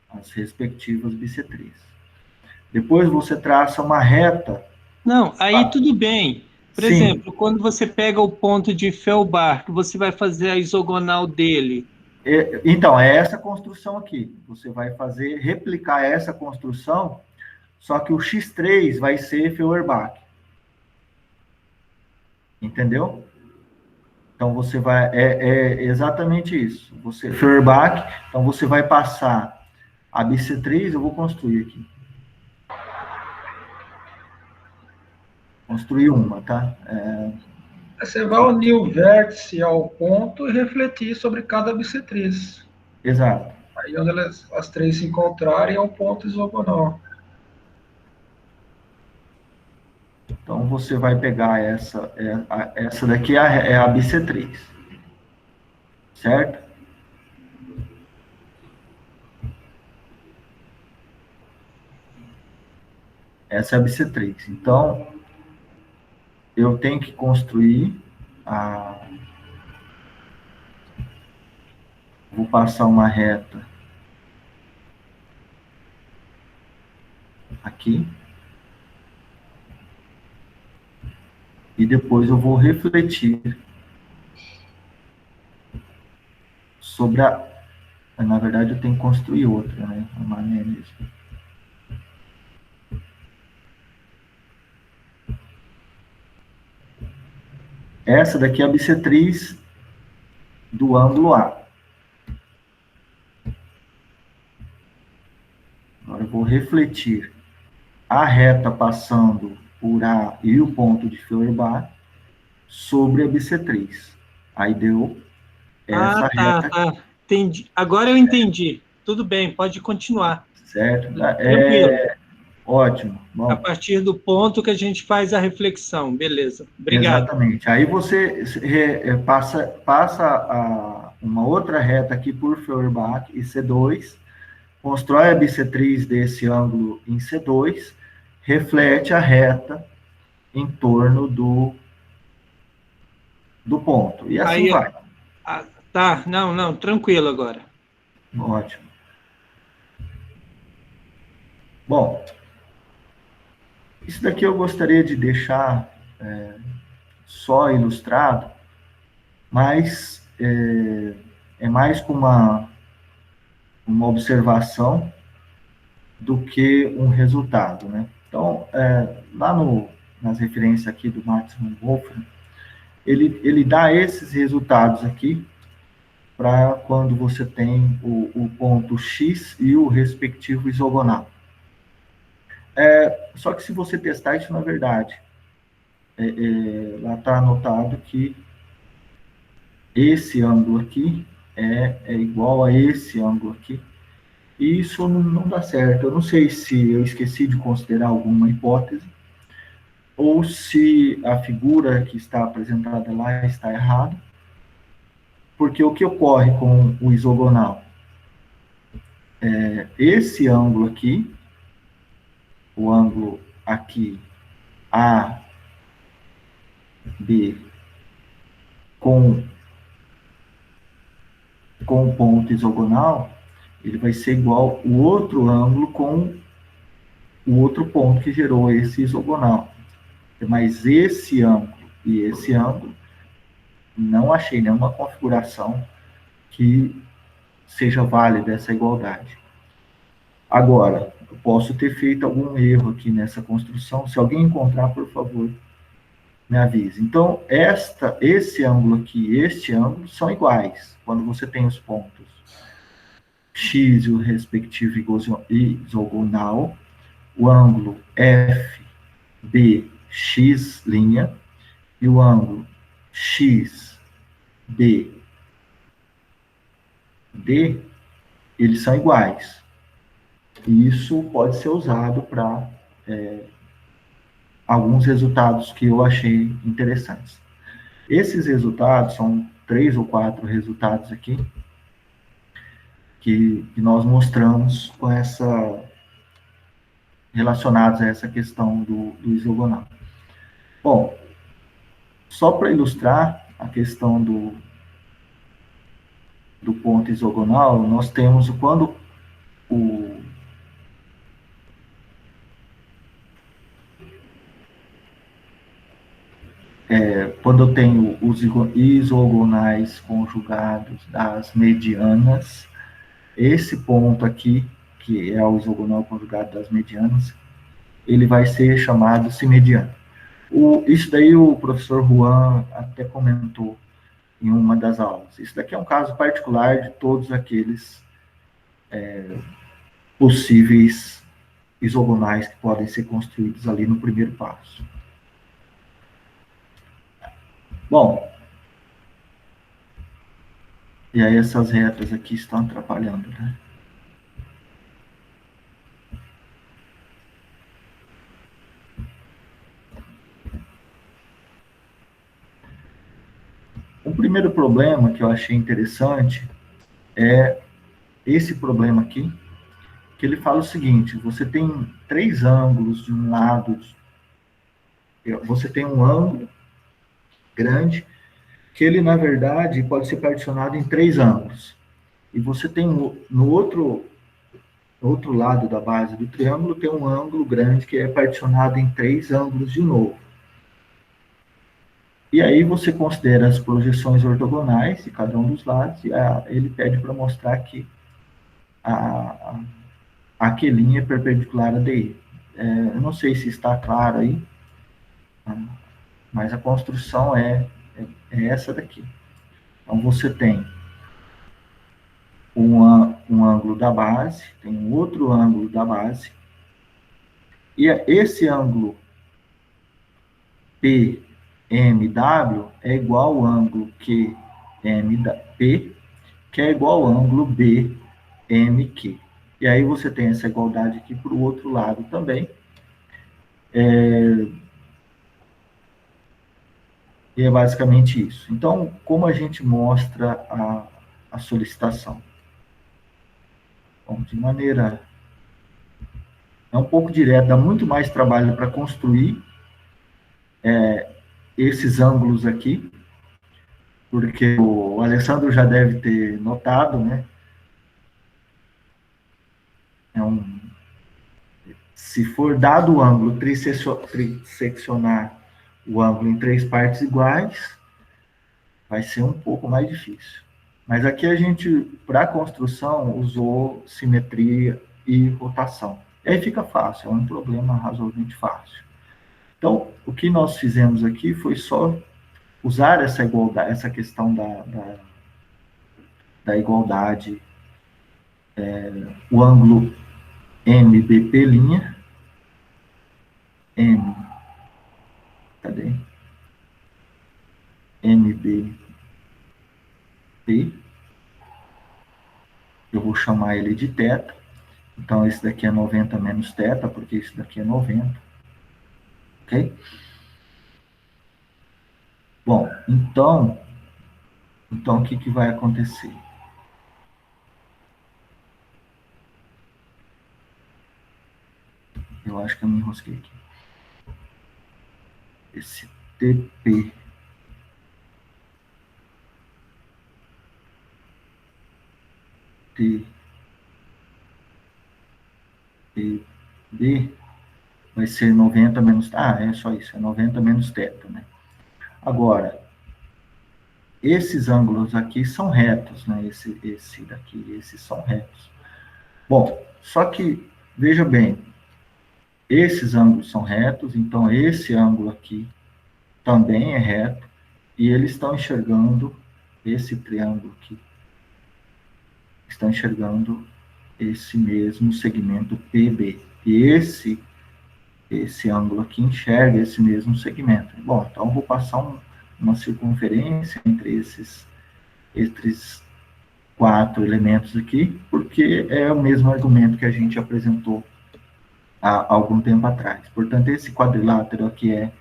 as respectivas bissetrizes. Depois você traça uma reta. Não, aí tudo bem. Por Sim. exemplo, quando você pega o ponto de Feuerbach, você vai fazer a isogonal dele. Então, é essa construção aqui. Você vai replicar essa construção, só que o X3 vai ser Feuerbach. Entendeu? Então, você vai... É exatamente isso. Feuerbach, então você vai passar a bissetriz, eu vou construir aqui. Construir uma, tá? Você vai unir o vértice ao ponto e refletir sobre cada bissetriz. Exato. Aí, onde as três se encontrarem, é o ponto isogonal. Então, você vai pegar essa daqui é a bissetriz. Certo? Essa é a bissetriz. Então, eu tenho que construir vou passar uma reta aqui. E depois eu vou refletir sobre na verdade, eu tenho que construir outra, né? A mané mesmo. Essa daqui é a bissetriz do ângulo A. Agora vou refletir a reta passando por A e o ponto de Feuerbach sobre a bissetriz. Aí deu essa reta. Tá. Entendi. Agora eu entendi. Tudo bem, pode continuar. Certo? Tranquilo. Ótimo. Bom, A partir do ponto que a gente faz a reflexão. Beleza. Obrigado. exatamente. Aí você passa uma outra reta aqui por Feuerbach e C2, constrói a bissetriz desse ângulo em C2, reflete a reta em torno do ponto. E assim Aí, vai. tá, não, tranquilo agora. Ótimo. Bom, isso daqui eu gostaria de deixar só ilustrado, mas é mais como uma observação do que um resultado, né? Então, lá nas referências aqui do Max von Wolfram, ele dá esses resultados aqui para quando você tem o ponto X e o respectivo isogonal. Só que se você testar isso na verdade, lá está anotado que esse ângulo aqui é igual a esse ângulo aqui, e isso não dá certo. Eu não sei se eu esqueci de considerar alguma hipótese, ou se a figura que está apresentada lá está errada, porque o que ocorre com o isogonal? Esse ângulo aqui, o ângulo aqui, A, B, com o ponto isogonal, ele vai ser igual o outro ângulo com o outro ponto que gerou esse isogonal. Mas esse ângulo e esse ângulo, não achei nenhuma configuração que seja válida essa igualdade. Agora, eu posso ter feito algum erro aqui nessa construção. Se alguém encontrar, por favor, me avise. Então, esse ângulo aqui e este ângulo são iguais, quando você tem os pontos X e o respectivo isogonal, o ângulo FBX' e o ângulo XBD, eles são iguais. E isso pode ser usado para alguns resultados que eu achei interessantes. Esses resultados são 3 ou 4 resultados aqui que nós mostramos com relacionados a essa questão do isogonal. Bom, só para ilustrar a questão do ponto isogonal, nós temos quando eu tenho os isogonais conjugados das medianas, esse ponto aqui, que é o isogonal conjugado das medianas, ele vai ser chamado simediano. Isso daí o professor Juan até comentou em uma das aulas. Isso daqui é um caso particular de todos aqueles possíveis isogonais que podem ser construídos ali no primeiro passo. Bom, e aí essas retas aqui estão atrapalhando, né? O primeiro problema que eu achei interessante é esse problema aqui, que ele fala o seguinte: você tem 3 ângulos de um lado, você tem um ângulo grande, que ele, na verdade, pode ser particionado em 3 ângulos. E você tem no outro lado da base do triângulo, tem um ângulo grande que é particionado em 3 ângulos de novo. E aí você considera as projeções ortogonais de cada um dos lados, e ele pede para mostrar que a aquelinha é perpendicular a DI. Eu não sei se está claro aí, mas a construção é essa daqui. Então, você tem um ângulo da base, tem um outro ângulo da base, e esse ângulo PMW é igual ao ângulo QMP, que é igual ao ângulo BMQ. E aí você tem essa igualdade aqui para o outro lado também. E é basicamente isso. Então, como a gente mostra a solicitação? Bom, de maneira... É um pouco direto, dá muito mais trabalho para construir esses ângulos aqui, porque o Alessandro já deve ter notado, né? Se for dado o ângulo, trisseccionar o ângulo em 3 partes iguais, vai ser um pouco mais difícil. Mas aqui a gente, para a construção, usou simetria e rotação. E aí fica fácil, é um problema razoavelmente fácil. Então, o que nós fizemos aqui foi só usar essa igualdade, essa questão da igualdade, o ângulo MBP', cadê? MBP, eu vou chamar ele de θ, então esse daqui é 90 menos θ, porque esse daqui é 90, ok? Bom, então o que vai acontecer? Eu acho que eu me enrosquei aqui. Esse TP B vai ser 90 menos... é só isso, é 90 menos θ, né? Agora, esses ângulos aqui são retos, né? Esse daqui, esses são retos. Bom, só que, veja bem, esses ângulos são retos, então esse ângulo aqui também é reto, e eles estão enxergando esse triângulo aqui. Estão enxergando esse mesmo segmento PB. E esse ângulo aqui enxerga esse mesmo segmento. Bom, então eu vou passar uma circunferência entre esses 4 elementos aqui, porque é o mesmo argumento que a gente apresentou há algum tempo atrás. Portanto, esse quadrilátero aqui é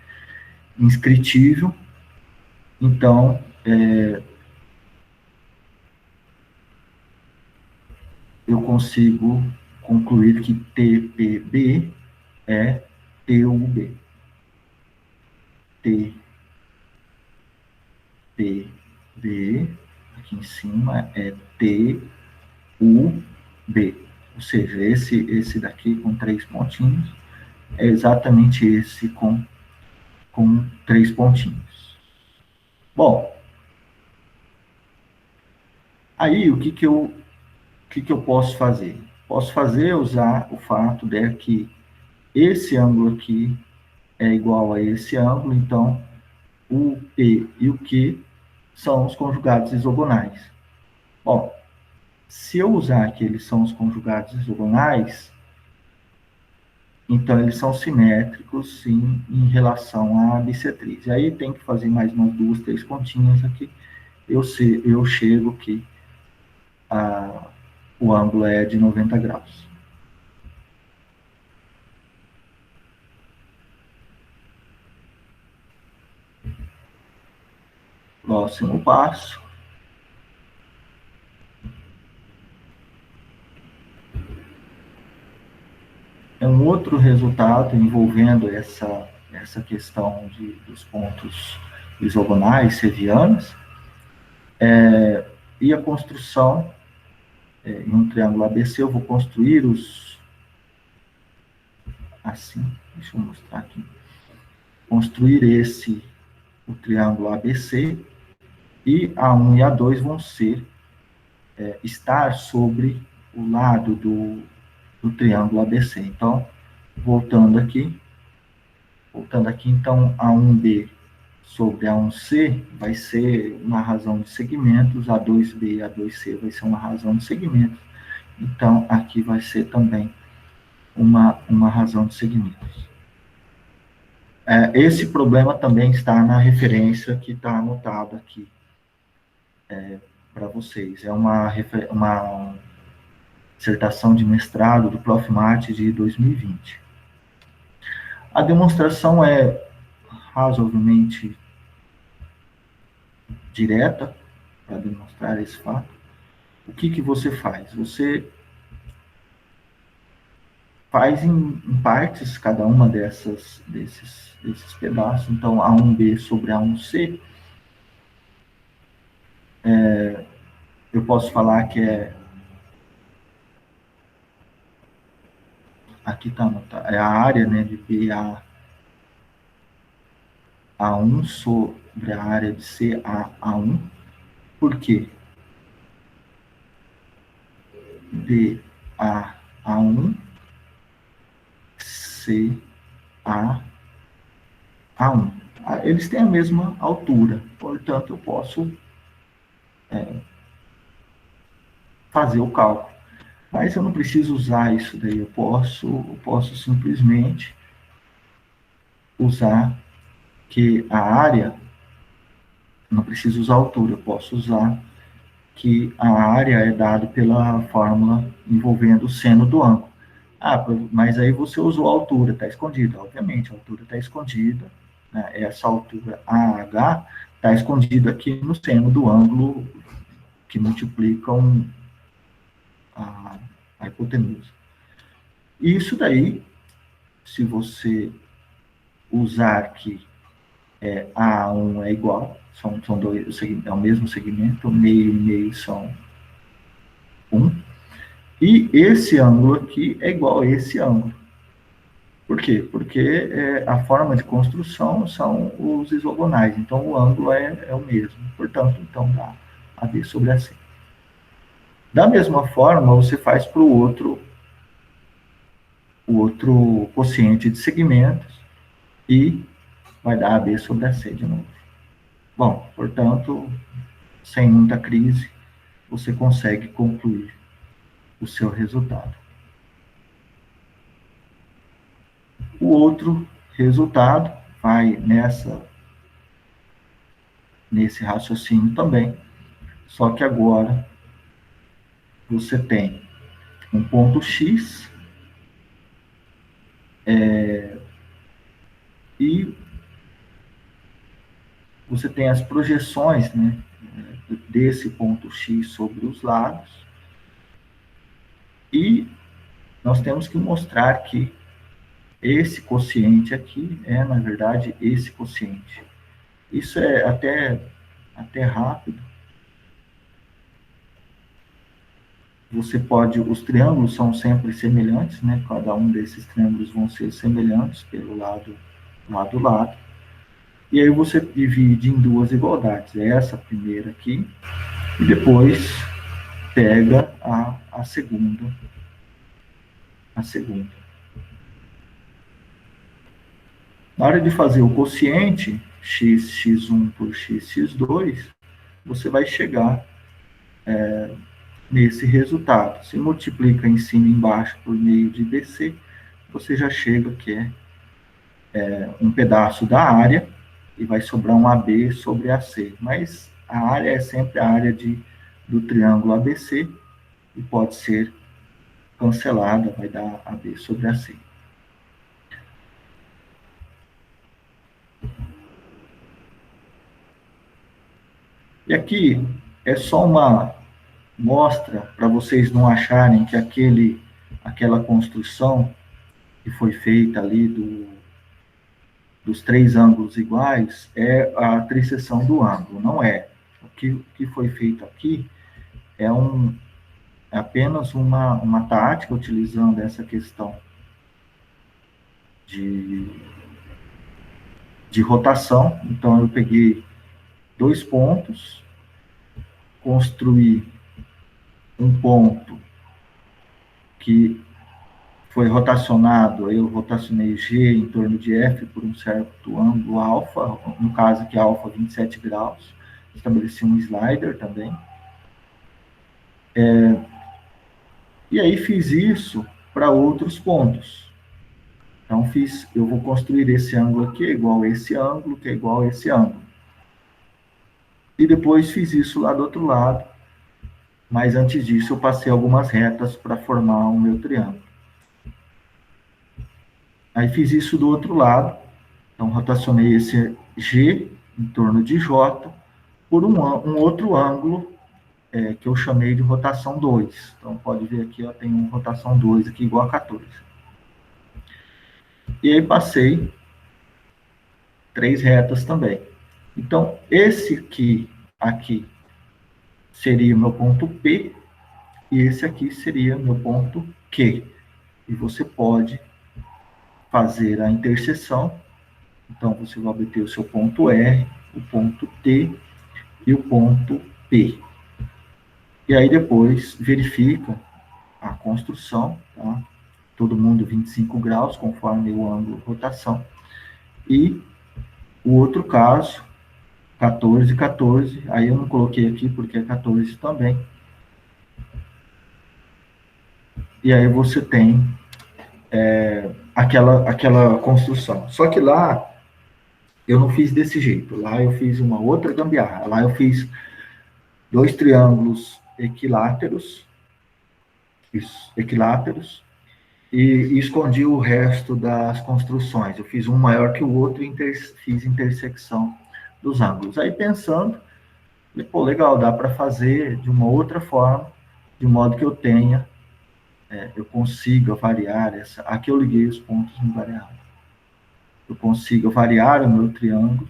inscritível, então, eu consigo concluir que TPB é TUB. TPB, aqui em cima, é TUB. Ou seja, esse daqui com 3 pontinhos é exatamente esse com 3 pontinhos. Bom, aí o que eu posso fazer? Posso usar o fato de que esse ângulo aqui é igual a esse ângulo, então o P e o Q são os conjugados isogonais. Bom, se eu usar que eles são os conjugados isogonais, então eles são simétricos, sim, em relação à bissetriz. E aí tem que fazer mais umas 2, 3 continhas aqui. Eu chego que o ângulo é de 90 graus. Próximo passo. É um outro resultado envolvendo essa questão dos pontos isogonais, sevianos, e a construção em um triângulo ABC. Eu vou construir assim, deixa eu mostrar aqui, construir o triângulo ABC, e A1 e A2 vão estar sobre o lado do triângulo ABC. Então, voltando aqui, então, A1B sobre A1C vai ser uma razão de segmentos, A2B e A2C vai ser uma razão de segmentos, então aqui vai ser também uma razão de segmentos. Esse problema também está na referência que está anotada aqui para vocês. É uma dissertação de mestrado do Prof. Mate de 2020. A demonstração é razoavelmente direta para demonstrar esse fato. O que você faz? Você faz em partes cada uma desses pedaços. Então, A1B sobre A1C, eu posso falar que aqui está anotado, é a área, né, de A1 sobre a área de CA1. Por quê? BA1 CA1. Eles têm a mesma altura, portanto, eu posso fazer o cálculo. Mas eu não preciso usar isso daí, eu posso simplesmente usar que a área, não preciso usar a altura, eu posso usar que a área é dada pela fórmula envolvendo o seno do ângulo. Mas aí você usou a altura, está escondida. Obviamente, a altura está escondida, né? Essa altura AH está escondida aqui no seno do ângulo que multiplicam a hipotenusa. Isso daí, se você usar que A1 é igual, são dois, é o mesmo segmento, meio e meio são 1, e esse ângulo aqui é igual a esse ângulo. Por quê? Porque a forma de construção são os isogonais, então o ângulo é o mesmo, portanto, então dá AB sobre AC. Da mesma forma, você faz para o outro quociente de segmentos e vai dar AB sobre AC de novo. Bom, portanto, sem muita crise, você consegue concluir o seu resultado. O outro resultado vai nesse raciocínio também, só que agora você tem um ponto X e você tem as projeções, né, desse ponto X sobre os lados, e nós temos que mostrar que esse quociente aqui é, na verdade, esse quociente. Isso é até rápido. Os triângulos são sempre semelhantes, né? Cada um desses triângulos vão ser semelhantes pelo lado. E aí você divide em duas igualdades. Essa primeira aqui, e depois pega a segunda. Na hora de fazer o quociente, x1 por x2, você vai chegar nesse resultado. Se multiplica em cima e embaixo por meio de BC, você já chega que é um pedaço da área, e vai sobrar um AB sobre AC. Mas a área é sempre a área do triângulo ABC, e pode ser cancelada, vai dar AB sobre AC. E aqui é só uma mostra para vocês não acharem que aquela construção que foi feita ali dos três ângulos iguais é a trisseção do ângulo. Não é. O que foi feito aqui é apenas uma tática utilizando essa questão de rotação. Então, eu peguei dois pontos, construí um ponto que foi rotacionado, eu rotacionei G em torno de F por um certo ângulo alfa, no caso aqui alfa 27 graus, estabeleci um slider também. E aí fiz isso para outros pontos. Então eu vou construir esse ângulo aqui, igual a esse ângulo, que é igual a esse ângulo. E depois fiz isso lá do outro lado, mas antes disso eu passei algumas retas para formar o meu triângulo. Aí fiz isso do outro lado, então rotacionei esse G em torno de J por um outro ângulo que eu chamei de rotação 2. Então pode ver aqui, ó, tem uma rotação 2 aqui igual a 14. E aí passei 3 retas também. Então esse aqui seria o meu ponto P, e esse aqui seria o meu ponto Q. E você pode fazer a interseção. Então, você vai obter o seu ponto R, o ponto T e o ponto P. E aí, depois, verifica a construção, tá? Todo mundo 25 graus, conforme o ângulo de rotação. E o outro caso, 14, 14. Aí eu não coloquei aqui porque é 14 também. E aí você tem aquela construção. Só que lá eu não fiz desse jeito. Lá eu fiz uma outra gambiarra. Lá eu fiz 2 triângulos equiláteros. Isso, equiláteros. E escondi o resto das construções. Eu fiz um maior que o outro e fiz intersecção dos ângulos. Aí pensando, pô, legal, dá para fazer de uma outra forma, de modo que eu tenha, eu consiga variar essa. Aqui eu liguei os pontos no variável. Eu consigo variar o meu triângulo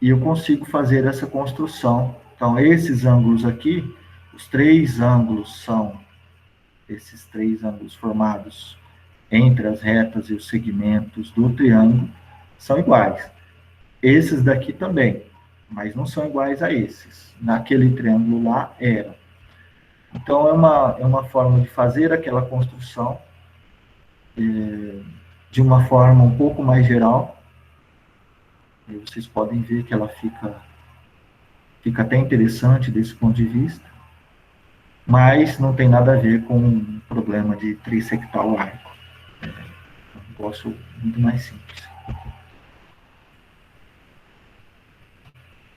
e eu consigo fazer essa construção. Então, esses ângulos aqui, os 3 ângulos são esses 3 ângulos formados entre as retas e os segmentos do triângulo, são iguais. Esses daqui também, mas não são iguais a esses. Naquele triângulo lá, eram. Então, é uma forma de fazer aquela construção de uma forma um pouco mais geral. E vocês podem ver que ela fica até interessante desse ponto de vista, mas não tem nada a ver com um problema de trissectar o arco. É um negócio muito mais simples.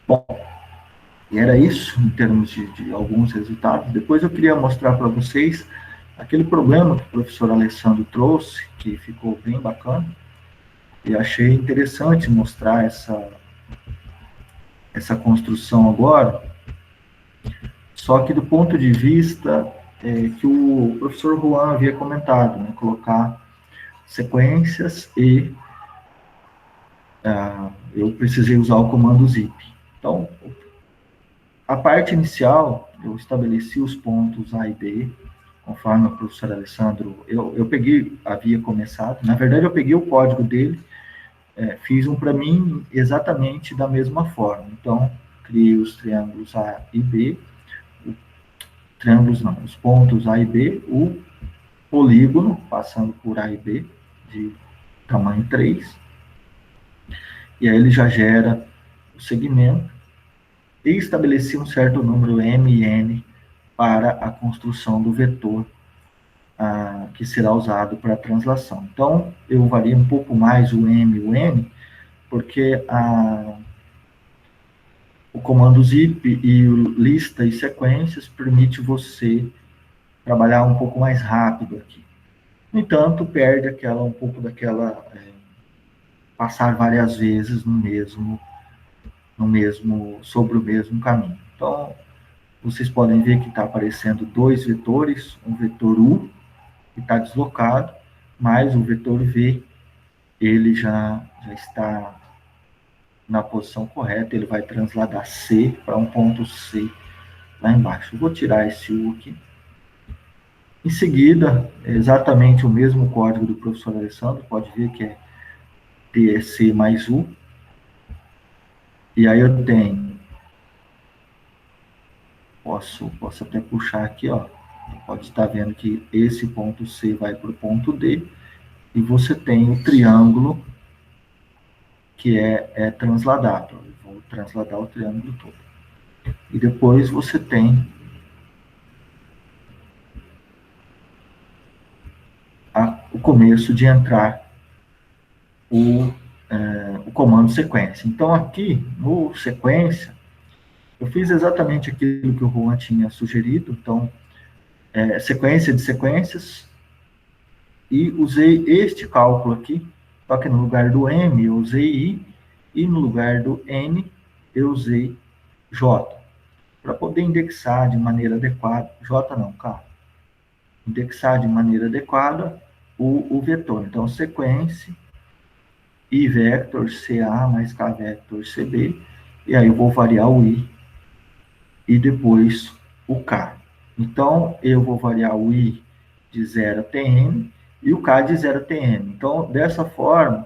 Bom, e era isso em termos de alguns resultados. Depois eu queria mostrar para vocês aquele problema que o professor Alessandro trouxe, que ficou bem bacana, e achei interessante mostrar essa construção agora, só que do ponto de vista que o professor Juan havia comentado, né, colocar sequências e eu precisei usar o comando zip. Então, a parte inicial, eu estabeleci os pontos A e B, conforme o professor Alessandro, eu havia começado, na verdade eu peguei o código dele, fiz um para mim exatamente da mesma forma. Então, criei os triângulos A e B, os pontos A e B, o polígono, passando por A e B, de tamanho 3, e aí ele já gera o segmento, e estabeleci um certo número M e N para a construção do vetor que será usado para a translação. Então, eu vario um pouco mais o M e o N, porque o comando zip e o lista e sequências permite você trabalhar um pouco mais rápido aqui. No entanto, perde um pouco daquela passar várias vezes sobre o mesmo caminho. Então, vocês podem ver que está aparecendo 2 vetores, um vetor U, que está deslocado, mais o vetor V, ele já está na posição correta, ele vai transladar C para um ponto C lá embaixo. Eu vou tirar esse U aqui. Em seguida, é exatamente o mesmo código do professor Alessandro, pode ver que é TC mais U. E aí eu tenho, posso até puxar aqui, ó, pode estar vendo que esse ponto C vai para o ponto D, e você tem o triângulo que é transladado. Eu vou transladar o triângulo todo. E depois você tem começo de entrar o comando sequência. Então, aqui, no sequência, eu fiz exatamente aquilo que o Juan tinha sugerido. Então, sequência de sequências, e usei este cálculo aqui, só que no lugar do M eu usei I, e no lugar do N eu usei J, para poder indexar de maneira adequada, J não, K, indexar de maneira adequada o vetor. Então, sequência, I vector CA mais K vector CB, e aí eu vou variar o I, e depois o K. Então, eu vou variar o I de 0 até N, e o K de 0 até N. Então, dessa forma,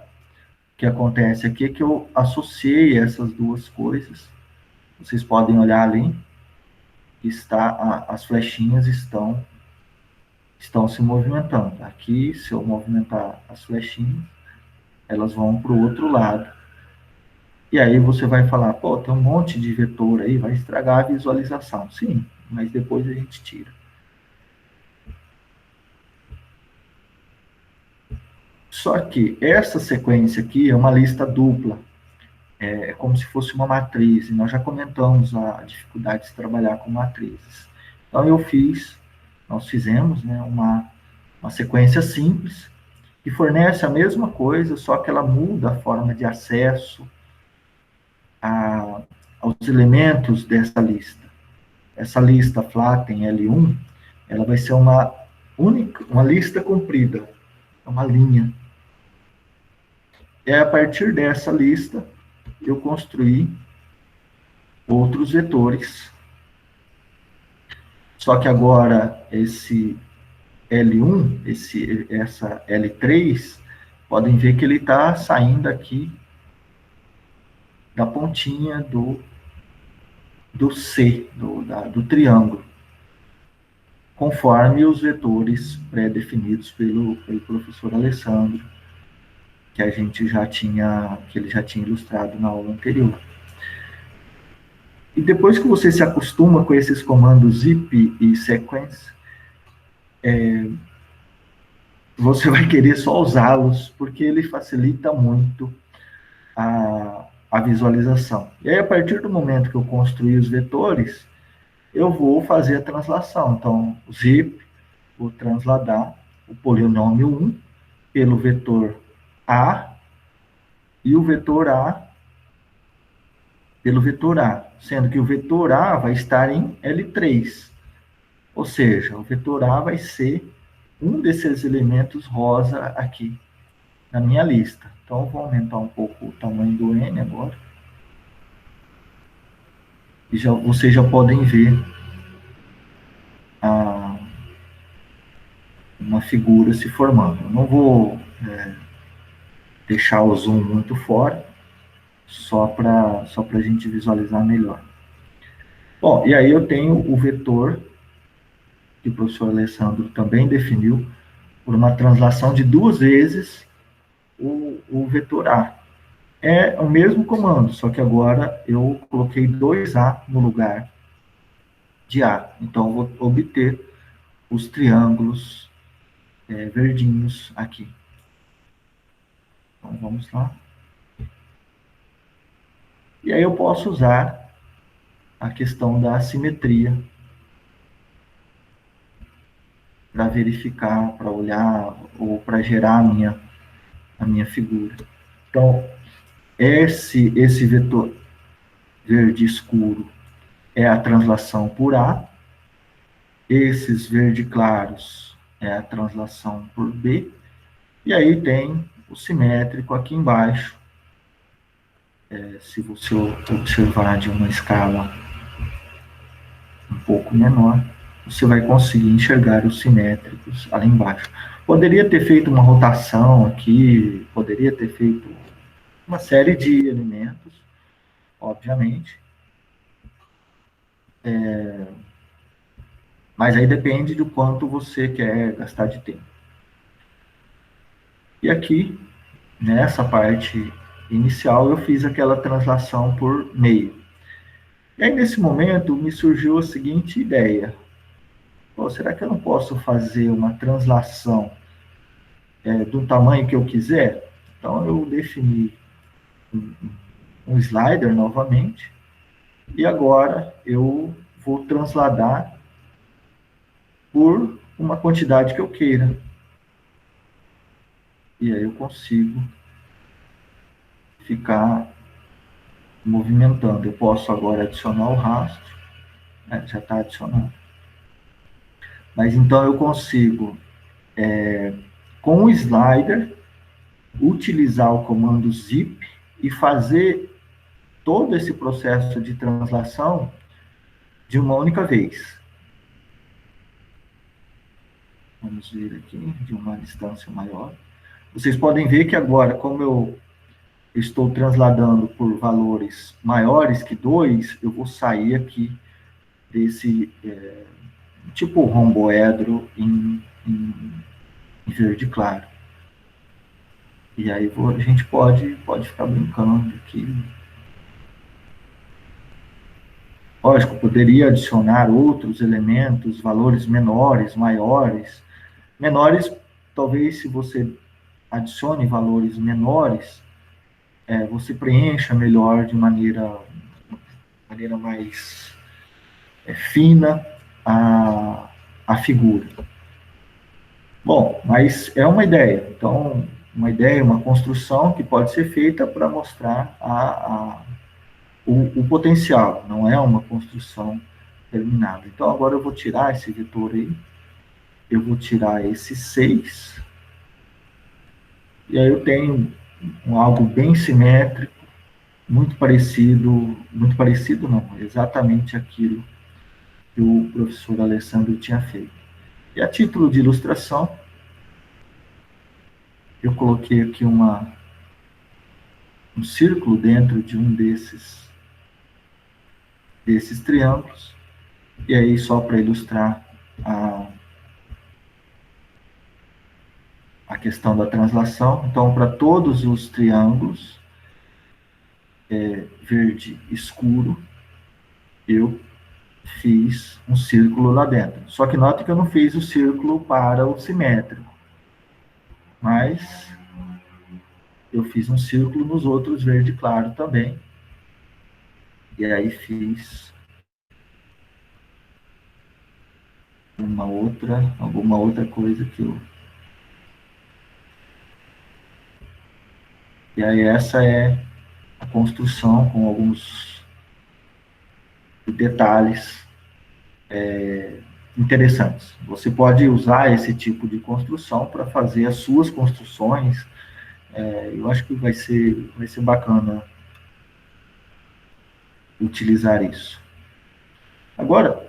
o que acontece aqui é que eu associei essas duas coisas. Vocês podem olhar ali, as flechinhas estão se movimentando. Aqui, se eu movimentar as flechinhas, elas vão para o outro lado. E aí você vai falar, pô, tem um monte de vetor aí, vai estragar a visualização. Sim, mas depois a gente tira. Só que essa sequência aqui é uma lista dupla. É como se fosse uma matriz. E nós já comentamos a dificuldade de trabalhar com matrizes. Então, nós fizemos, né, uma sequência simples, que fornece a mesma coisa, só que ela muda a forma de acesso aos elementos dessa lista. Essa lista Flatten L1, ela vai ser uma lista comprida, uma linha. A partir dessa lista, eu construí outros vetores. Só que agora, esse L1, essa L3, podem ver que ele está saindo aqui da pontinha do C, do triângulo, conforme os vetores pré-definidos pelo professor Alessandro, que ele já tinha ilustrado na aula anterior. E depois que você se acostuma com esses comandos zip e sequence, você vai querer só usá-los, porque ele facilita muito a visualização. E aí, a partir do momento que eu construir os vetores, eu vou fazer a translação. Então, o zip, vou transladar o polinômio 1 pelo vetor A, e o vetor A pelo vetor A, sendo que o vetor A vai estar em L3. Ou seja, o vetor A vai ser um desses elementos rosa aqui na minha lista. Então, eu vou aumentar um pouco o tamanho do N agora. E vocês já podem ver uma figura se formando. Eu não vou deixar o zoom muito fora, só para a gente visualizar melhor. Bom, e aí eu tenho o vetor, que o professor Alessandro também definiu, por uma translação de 2 vezes o vetor A. É o mesmo comando, só que agora eu coloquei 2A no lugar de A. Então, eu vou obter os triângulos verdinhos aqui. Então, vamos lá. E aí eu posso usar a questão da assimetria para verificar, para olhar, ou para gerar a minha figura. Então, esse vetor verde escuro é a translação por A, esses verde claros é a translação por B, e aí tem o simétrico aqui embaixo. Se você observar de uma escala um pouco menor, você vai conseguir enxergar os simétricos ali embaixo. Poderia ter feito uma rotação aqui, poderia ter feito uma série de elementos, obviamente. Mas aí depende do quanto você quer gastar de tempo. E aqui, nessa parte inicial, eu fiz aquela translação por meio. E aí, nesse momento, me surgiu a seguinte ideia. Pô, será que eu não posso fazer uma translação do tamanho que eu quiser. Então, eu defini um slider novamente, e agora eu vou transladar por uma quantidade que eu queira. E aí eu consigo ficar movimentando. Eu posso agora adicionar o rastro, já está adicionado. Mas então eu consigo, com o slider, utilizar o comando zip e fazer todo esse processo de translação de uma única vez. Vamos ver aqui, de uma distância maior. Vocês podem ver que agora, como eu estou transladando por valores maiores que 2, eu vou sair aqui desse tipo romboedro em verde claro. E aí a gente pode ficar brincando aqui. Lógico, poderia adicionar outros elementos, valores menores, maiores. Menores, talvez se você adicione valores menores, você preencha melhor de maneira mais fina a figura. Bom, mas é uma ideia. Então, uma ideia, uma construção que pode ser feita para mostrar o potencial, não é uma construção terminada. Então, agora eu vou tirar esse vetor aí, eu vou tirar esse 6, e aí eu tenho algo bem simétrico, muito parecido não, exatamente aquilo que o professor Alessandro tinha feito. E a título de ilustração, eu coloquei aqui um círculo dentro de um desses triângulos, e aí só para ilustrar a questão da translação. Então, para todos os triângulos verde escuro, eu fiz um círculo lá dentro. Só que note que eu não fiz o círculo para o simétrico, mas eu fiz um círculo nos outros verde claro também. E aí fiz alguma outra coisa que eu... E aí essa é a construção com alguns detalhes interessantes. Você pode usar esse tipo de construção para fazer as suas construções. Eu acho que vai ser bacana utilizar isso. Agora,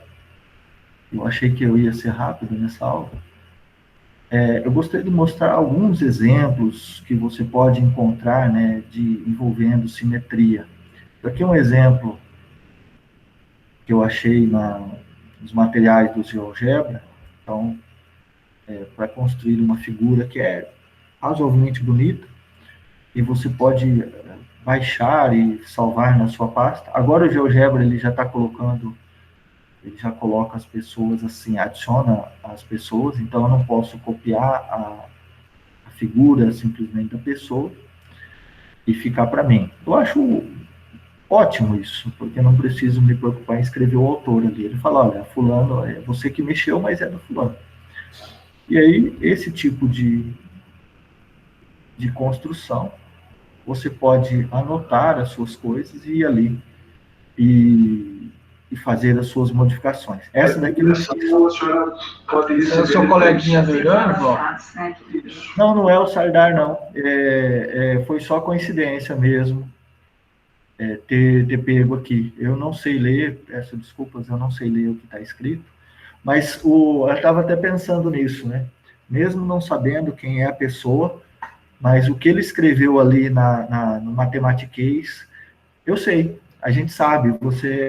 eu achei que eu ia ser rápido nessa aula. Eu gostaria de mostrar alguns exemplos que você pode encontrar, né, envolvendo simetria. Aqui é um exemplo que eu achei nos materiais do GeoGebra. Então, para construir uma figura que é razoavelmente bonita, e você pode baixar e salvar na sua pasta. Agora o GeoGebra ele já está colocando, ele já coloca as pessoas assim, adiciona as pessoas, então eu não posso copiar a figura simplesmente da pessoa e ficar para mim. Eu acho ótimo isso, porque eu não preciso me preocupar em escrever o autor ali. Ele fala, olha, fulano, é você que mexeu, mas é do fulano. E aí, esse tipo de construção, você pode anotar as suas coisas e ir ali e fazer as suas modificações. Essa daqui... O seu coleguinha do Irã, João? Não é o Sardar, não. Foi só coincidência mesmo ter pego aqui. Eu não sei ler, peço desculpas, eu não sei ler o que está escrito, mas eu estava até pensando nisso, né? Mesmo não sabendo quem é a pessoa, mas o que ele escreveu ali no Mathematiquês, eu sei, a gente sabe,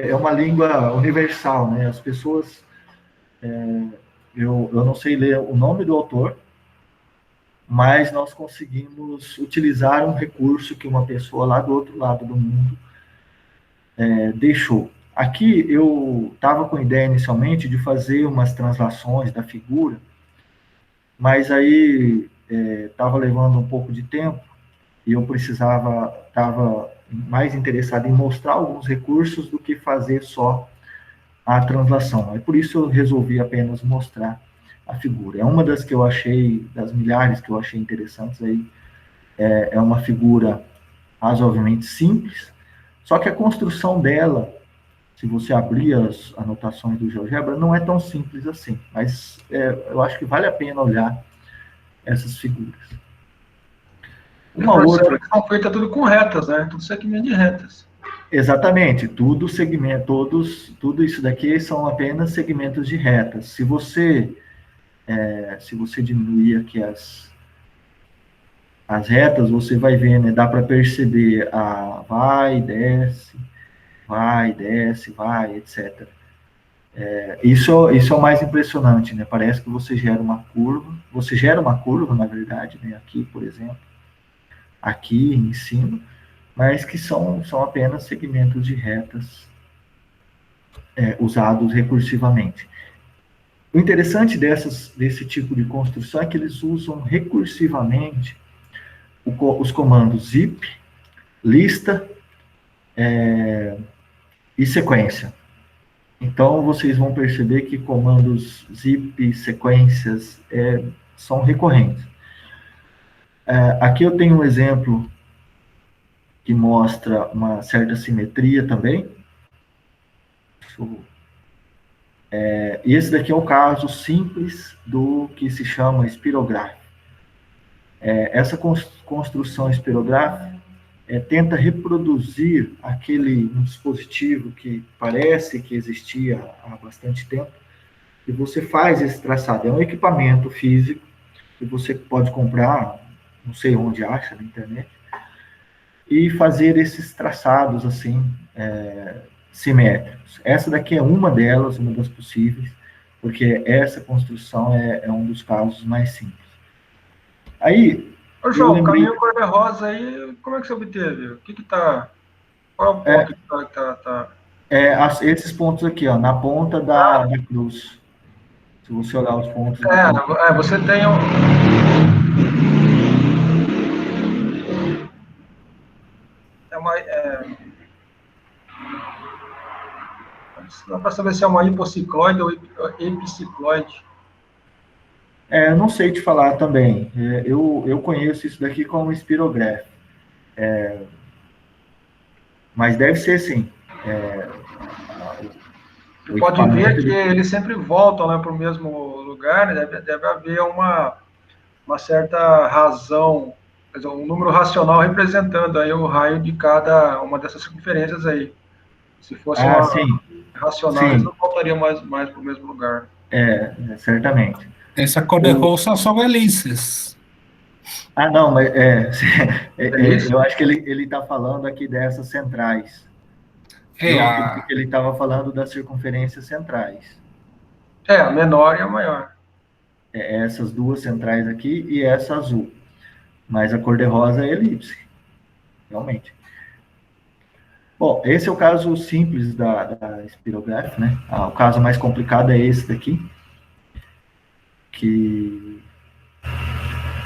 é uma língua universal, né? As pessoas, eu não sei ler o nome do autor, mas nós conseguimos utilizar um recurso que uma pessoa lá do outro lado do mundo deixou. Aqui eu estava com a ideia inicialmente de fazer umas translações da figura, mas aí estava levando um pouco de tempo e eu estava mais interessado em mostrar alguns recursos do que fazer só a translação. É por isso eu resolvi apenas mostrar a figura. É uma das que eu achei, das milhares que eu achei interessantes aí, é uma figura razoavelmente simples, só que a construção dela, se você abrir as anotações do GeoGebra, não é tão simples assim, mas eu acho que vale a pena olhar essas figuras. Uma outra que são feitas tudo com retas, né? Tudo segmento de retas. Exatamente, tudo isso daqui são apenas segmentos de retas. Se você diminuir aqui as retas, você vai ver, né? Dá para perceber vai, desce, vai, etc. Isso é o mais impressionante, né? Parece que você gera uma curva, na verdade, né? Aqui, por exemplo, aqui em cima, mas que são apenas segmentos de retas usados recursivamente. O interessante desse tipo de construção é que eles usam recursivamente os comandos zip, lista e sequência. Então, vocês vão perceber que comandos zip, sequências, são recorrentes. Aqui eu tenho um exemplo que mostra uma certa simetria também. E esse daqui é o caso simples do que se chama espirográfico. Essa construção espirográfica tenta reproduzir um dispositivo que parece que existia há bastante tempo, e você faz esse traçado. É um equipamento físico que você pode comprar, não sei onde acha, na internet, e fazer esses traçados assim, simétricos. Essa daqui é uma delas, uma das possíveis, porque essa construção é um dos casos mais simples. Aí, Ô, João, o caminho cor-de-rosa aí, como é que você obteve? O que está... Qual é o ponto que está... esses pontos aqui, ó, na ponta da cruz. Se você olhar os pontos... você tem um... Dá para saber se é uma hipocicloide ou epicicloide. Eu não sei te falar também. Eu conheço isso daqui como espirografo. Mas deve ser sim. Você pode ver que eles sempre voltam, né, para o mesmo lugar, né? Deve haver uma certa razão, um número racional representando aí o raio de cada uma dessas circunferências aí. Se fosse racional, eles não voltariam mais para o mesmo lugar. Certamente. Essa cor-de-rosa são hélices. Não, mas eu acho que ele está falando aqui dessas centrais. Ele estava falando das circunferências centrais. A menor e a maior. Essas duas centrais aqui e essa azul. Mas a cor-de-rosa é elipse. Realmente. Bom, esse é o caso simples da espirograph, né? O caso mais complicado é esse daqui, que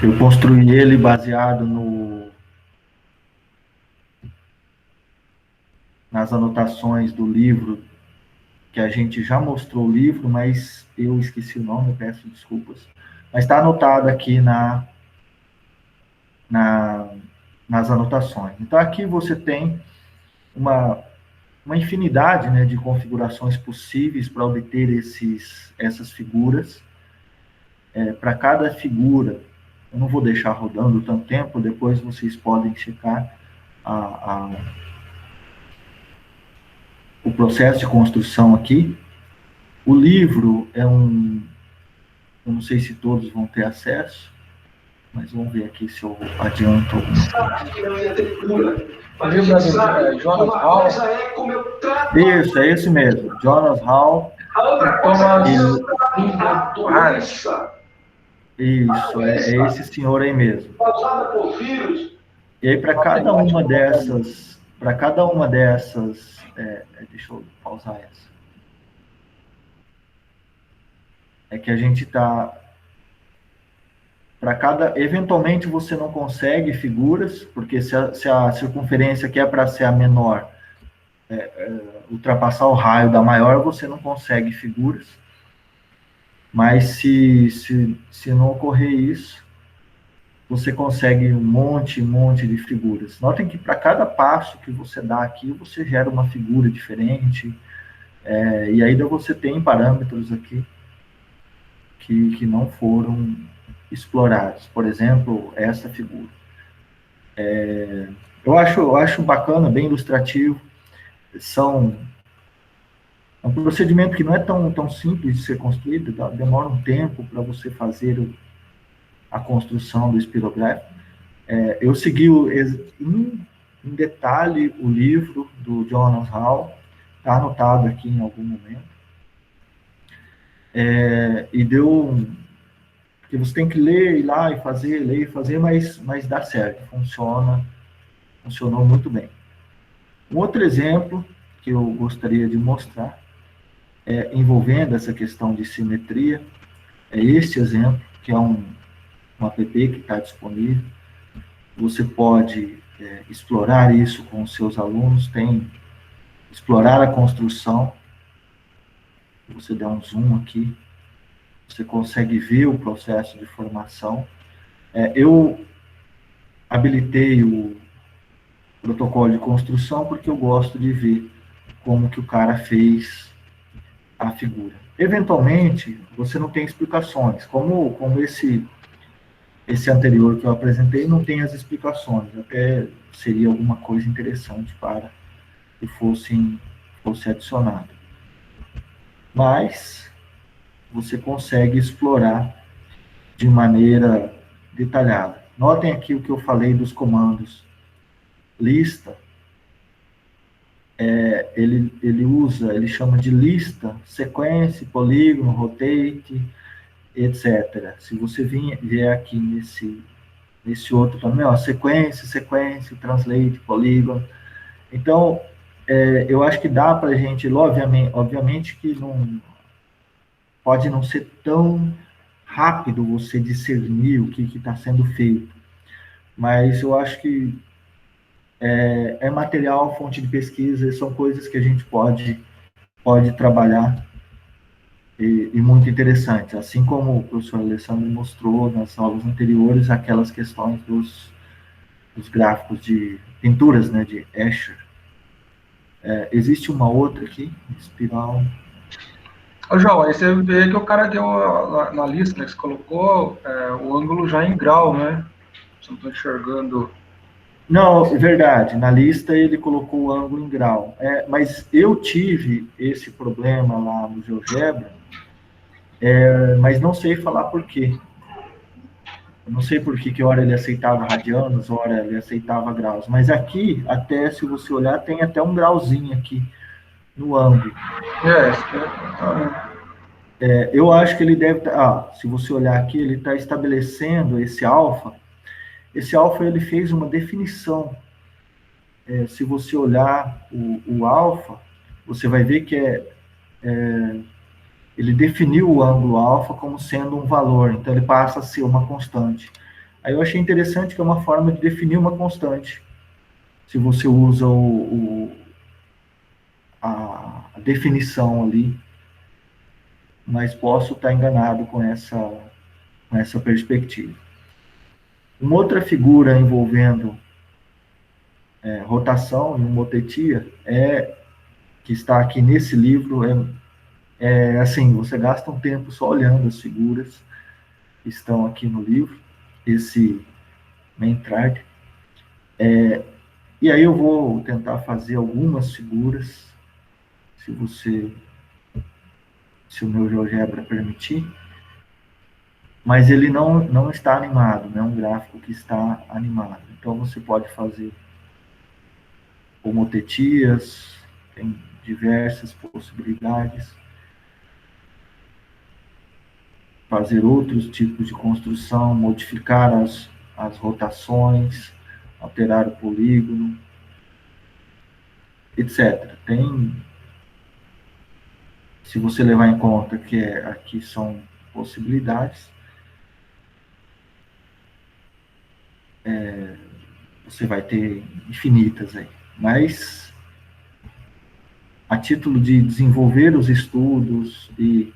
eu construí ele baseado nas anotações do livro, que a gente já mostrou o livro, mas eu esqueci o nome, eu peço desculpas. Mas está anotado aqui nas anotações. Então, aqui você tem uma infinidade, né, de configurações possíveis para obter essas figuras. Para cada figura, eu não vou deixar rodando tanto tempo, depois vocês podem checar o processo de construção aqui. O livro eu não sei se todos vão ter acesso, mas vamos ver aqui se eu adianto O livro é Jonas Hall. Isso, é esse mesmo, Jonas Hall. Isso, é esse senhor aí mesmo. E aí, para cada uma dessas, deixa eu pausar essa. É que a gente está... eventualmente você não consegue figuras, porque se a circunferência que é para ser a menor ultrapassar o raio da maior, você não consegue figuras. Mas se não ocorrer isso, você consegue um monte de figuras. Notem que para cada passo que você dá aqui, você gera uma figura diferente, e ainda você tem parâmetros aqui que não foram explorados. Por exemplo, essa figura. Eu acho bacana, bem ilustrativo. É um procedimento que não é tão simples de ser construído, demora um tempo para você fazer a construção do espirografo. Eu segui em detalhe o livro do Jonas Hall, está anotado aqui em algum momento, e porque você tem que ler, ir lá e fazer, ler e fazer, mas dá certo, funcionou muito bem. Um outro exemplo que eu gostaria de mostrar, envolvendo essa questão de simetria, é este exemplo, que é um app que está disponível. Você pode explorar isso com os seus alunos, explorar a construção. Você dá um zoom aqui, você consegue ver o processo de formação. Eu habilitei o protocolo de construção porque eu gosto de ver como que o cara fez a figura. Eventualmente, você não tem explicações, como esse anterior que eu apresentei não tem as explicações, até seria alguma coisa interessante para que fosse adicionado. Mas você consegue explorar de maneira detalhada. Notem aqui o que eu falei dos comandos. Lista, ele chama de lista, sequência, polígono, rotate, etc. Se você vier aqui nesse outro também, ó, sequência, translate, polígono. Então, eu acho que dá para a gente, obviamente que não pode não ser tão rápido você discernir o que está sendo feito, mas eu acho que é material, fonte de pesquisa, são coisas que a gente pode trabalhar e muito interessantes, assim como o professor Alessandro mostrou nas aulas anteriores, aquelas questões dos gráficos de pinturas, né, de Escher. Existe uma outra aqui, espiral. Ô, João, aí você vê que o cara deu na lista, né, que você colocou o ângulo já em grau, né? Você não está enxergando. Não, é verdade. Na lista ele colocou o ângulo em grau. Mas eu tive esse problema lá no GeoGebra, mas não sei falar por quê. Eu não sei por que hora ele aceitava radianos, hora ele aceitava graus. Mas aqui, até se você olhar, tem até um grauzinho aqui no ângulo. Eu acho que ele deve estar... se você olhar aqui, ele está estabelecendo esse alfa. Esse alfa, ele fez uma definição. Se você olhar o alfa, você vai ver que ele definiu o ângulo alfa como sendo um valor, então ele passa a ser uma constante. Aí eu achei interessante que é uma forma de definir uma constante. Se você usa a definição ali, mas posso estar enganado com essa perspectiva. Uma outra figura envolvendo rotação e homotetia que está aqui nesse livro, assim, você gasta um tempo só olhando as figuras que estão aqui no livro, esse main chart. E aí eu vou tentar fazer algumas figuras, se o meu GeoGebra permitir, mas ele não está animado, não é um gráfico que está animado. Então você pode fazer homotetias, tem diversas possibilidades, fazer outros tipos de construção, modificar as rotações, alterar o polígono, etc. Se você levar em conta que aqui são possibilidades, você vai ter infinitas aí. Mas, a título de desenvolver os estudos e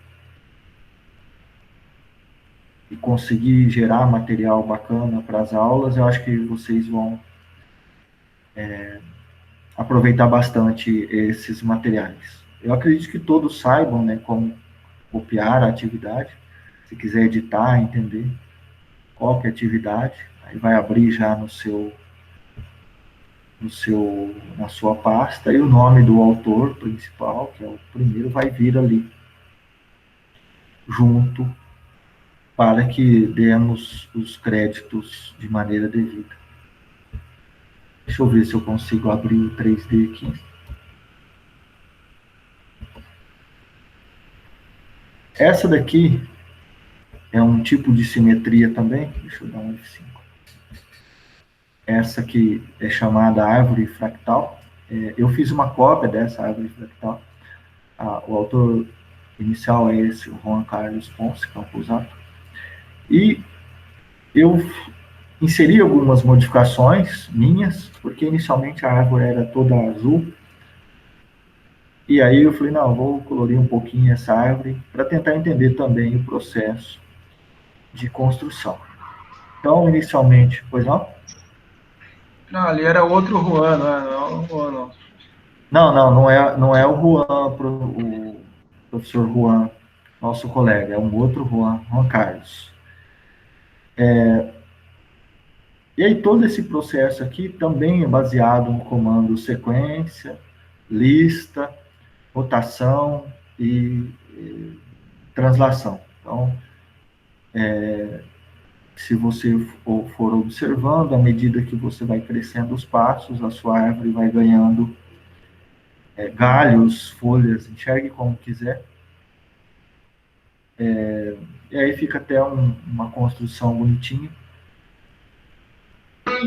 conseguir gerar material bacana para as aulas, eu acho que vocês vão aproveitar bastante esses materiais. Eu acredito que todos saibam, né, como copiar a atividade. Se quiser editar, entender qual que é a atividade, aí vai abrir já na sua pasta, e o nome do autor principal, que é o primeiro, vai vir ali junto, para que demos os créditos de maneira devida. Deixa eu ver se eu consigo abrir o 3D aqui. Essa daqui é um tipo de simetria também. Deixa eu dar um F5. Essa aqui é chamada árvore fractal. Eu fiz uma cópia dessa árvore fractal. O autor inicial é esse, o Juan Carlos Ponce Camposato. E eu inseri algumas modificações minhas, porque inicialmente a árvore era toda azul. E aí eu falei, não, vou colorir um pouquinho essa árvore para tentar entender também o processo de construção. Então, inicialmente, pois não? Não, ali era outro Juan, não, Juan, não. Não é o Juan, o professor Juan, nosso colega, é um outro Juan Carlos. E aí todo esse processo aqui também é baseado no comando sequência, lista, rotação e translação. Então, se você for observando, à medida que você vai crescendo os passos, a sua árvore vai ganhando galhos, folhas, enxergue como quiser. E aí fica até uma construção bonitinha.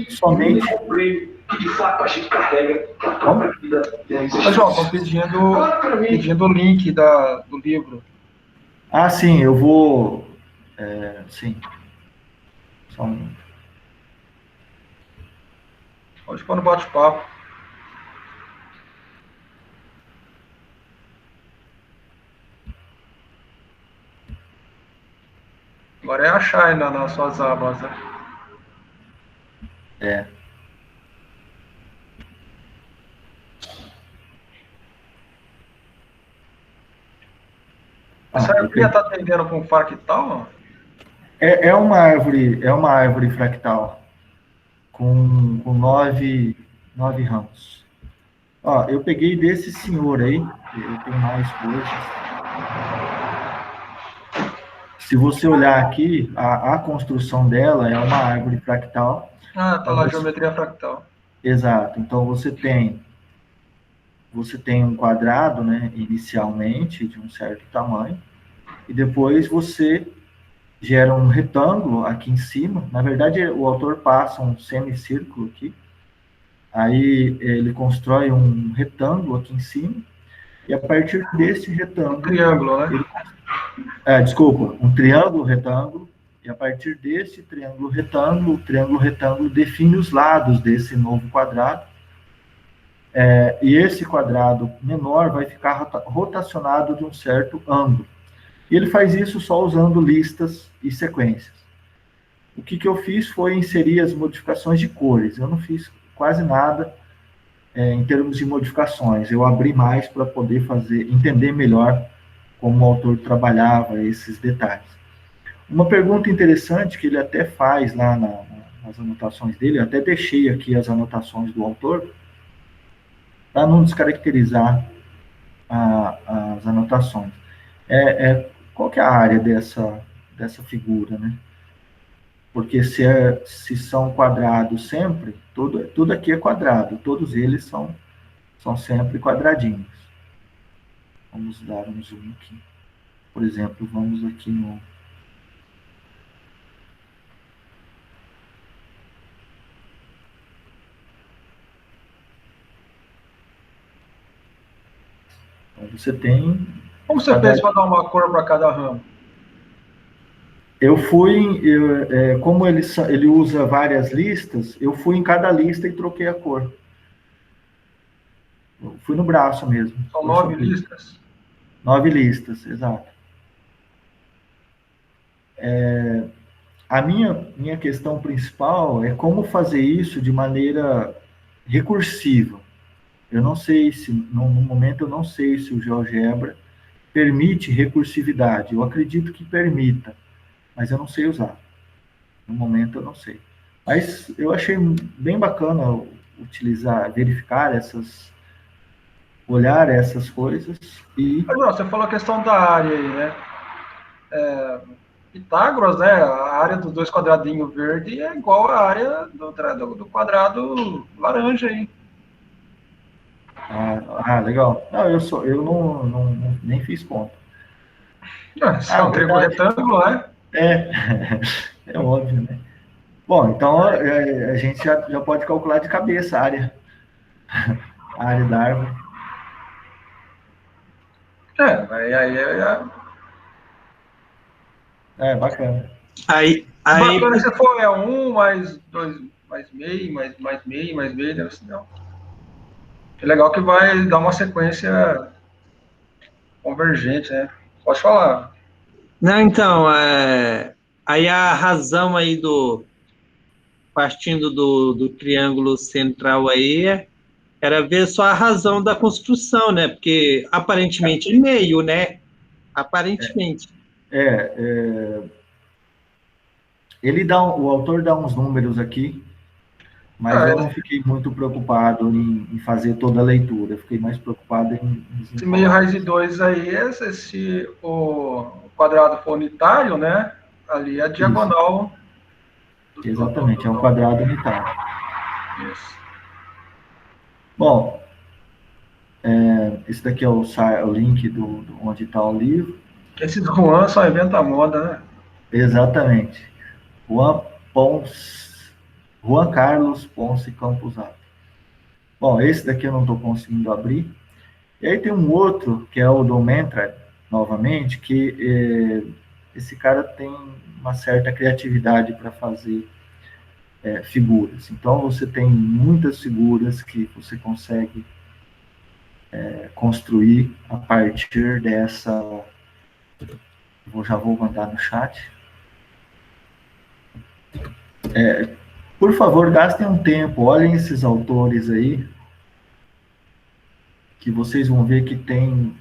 Somente... De fato, a gente carrega a própria vida. Mas, João, estão pedindo o link do livro. Ah, sim, eu vou... sim. Só um minuto. Pode pôr no bate-papo. Agora é achar ainda nas suas abas, né? Essa árvore está atendendo com fractal? É uma árvore fractal com 9 ramos. Ó, eu peguei desse senhor aí, eu tenho mais coisas. Se você olhar aqui, a construção dela é uma árvore fractal. Ah, tá lá, geometria fractal. Exato. Então você tem um quadrado, né, inicialmente, de um certo tamanho, e depois você gera um retângulo aqui em cima. Na verdade, o autor passa um semicírculo aqui, aí ele constrói um retângulo aqui em cima, e a partir desse retângulo... Um triângulo, né? Desculpa, um triângulo retângulo, e a partir desse triângulo retângulo define os lados desse novo quadrado, e esse quadrado menor vai ficar rotacionado de um certo ângulo. E ele faz isso só usando listas e sequências. O que eu fiz foi inserir as modificações de cores. Eu não fiz quase nada em termos de modificações. Eu abri mais para poder entender melhor como o autor trabalhava esses detalhes. Uma pergunta interessante que ele até faz lá nas anotações dele, eu até deixei aqui as anotações do autor, para não descaracterizar as anotações. Qual que é a área dessa figura, né? Porque se são quadrados sempre, tudo aqui é quadrado, todos eles são sempre quadradinhos. Vamos dar um zoom aqui. Por exemplo, vamos aqui no... Então, você tem... Como você fez para dar uma cor para cada ramo? Como ele usa várias listas, eu fui em cada lista e troquei a cor. Eu fui no braço mesmo. São 9 listas? 9 listas, exato. A minha questão principal é como fazer isso de maneira recursiva. Eu não sei se, no momento, eu não sei se o GeoGebra permite recursividade. Eu acredito que permita, mas eu não sei usar. No momento, eu não sei. Mas eu achei bem bacana utilizar, verificar olhar essas coisas e... Mas, você falou a questão da área aí, né? Pitágoras, né? A área dos 2 quadradinhos verde é igual à área do quadrado laranja aí. Legal. Não, eu nem fiz conta. Se é um triângulo retângulo, né? É óbvio, né? Bom, então a gente já pode calcular de cabeça a área da árvore. Bacana. Aí bacana se for 1 mais 2, mais meio, mais meio, mais meio, deve ser não. É legal que vai dar uma sequência convergente, né? Pode falar. Não, então, aí a razão aí partindo do triângulo central aí, era ver só a razão da construção, né? Porque aparentemente é meio, né? Aparentemente. O autor dá uns números aqui, mas eu não fiquei muito preocupado em fazer toda a leitura. Eu fiquei mais preocupado em esse meio raiz de 2 aí, se o quadrado for unitário, né? Ali é a diagonal. Exatamente, é um quadrado unitário. Isso. Bom, esse daqui é o link onde está o livro. Esse do Juan só inventa moda, né? Exatamente. Juan Carlos Ponce Camposato. Bom, esse daqui eu não estou conseguindo abrir. E aí tem um outro, que é o do Mentra, novamente, que esse cara tem uma certa criatividade para fazer figuras. Então, você tem muitas figuras que você consegue construir a partir dessa... Já vou mandar no chat. Por favor, gastem um tempo, olhem esses autores aí, que vocês vão ver que tem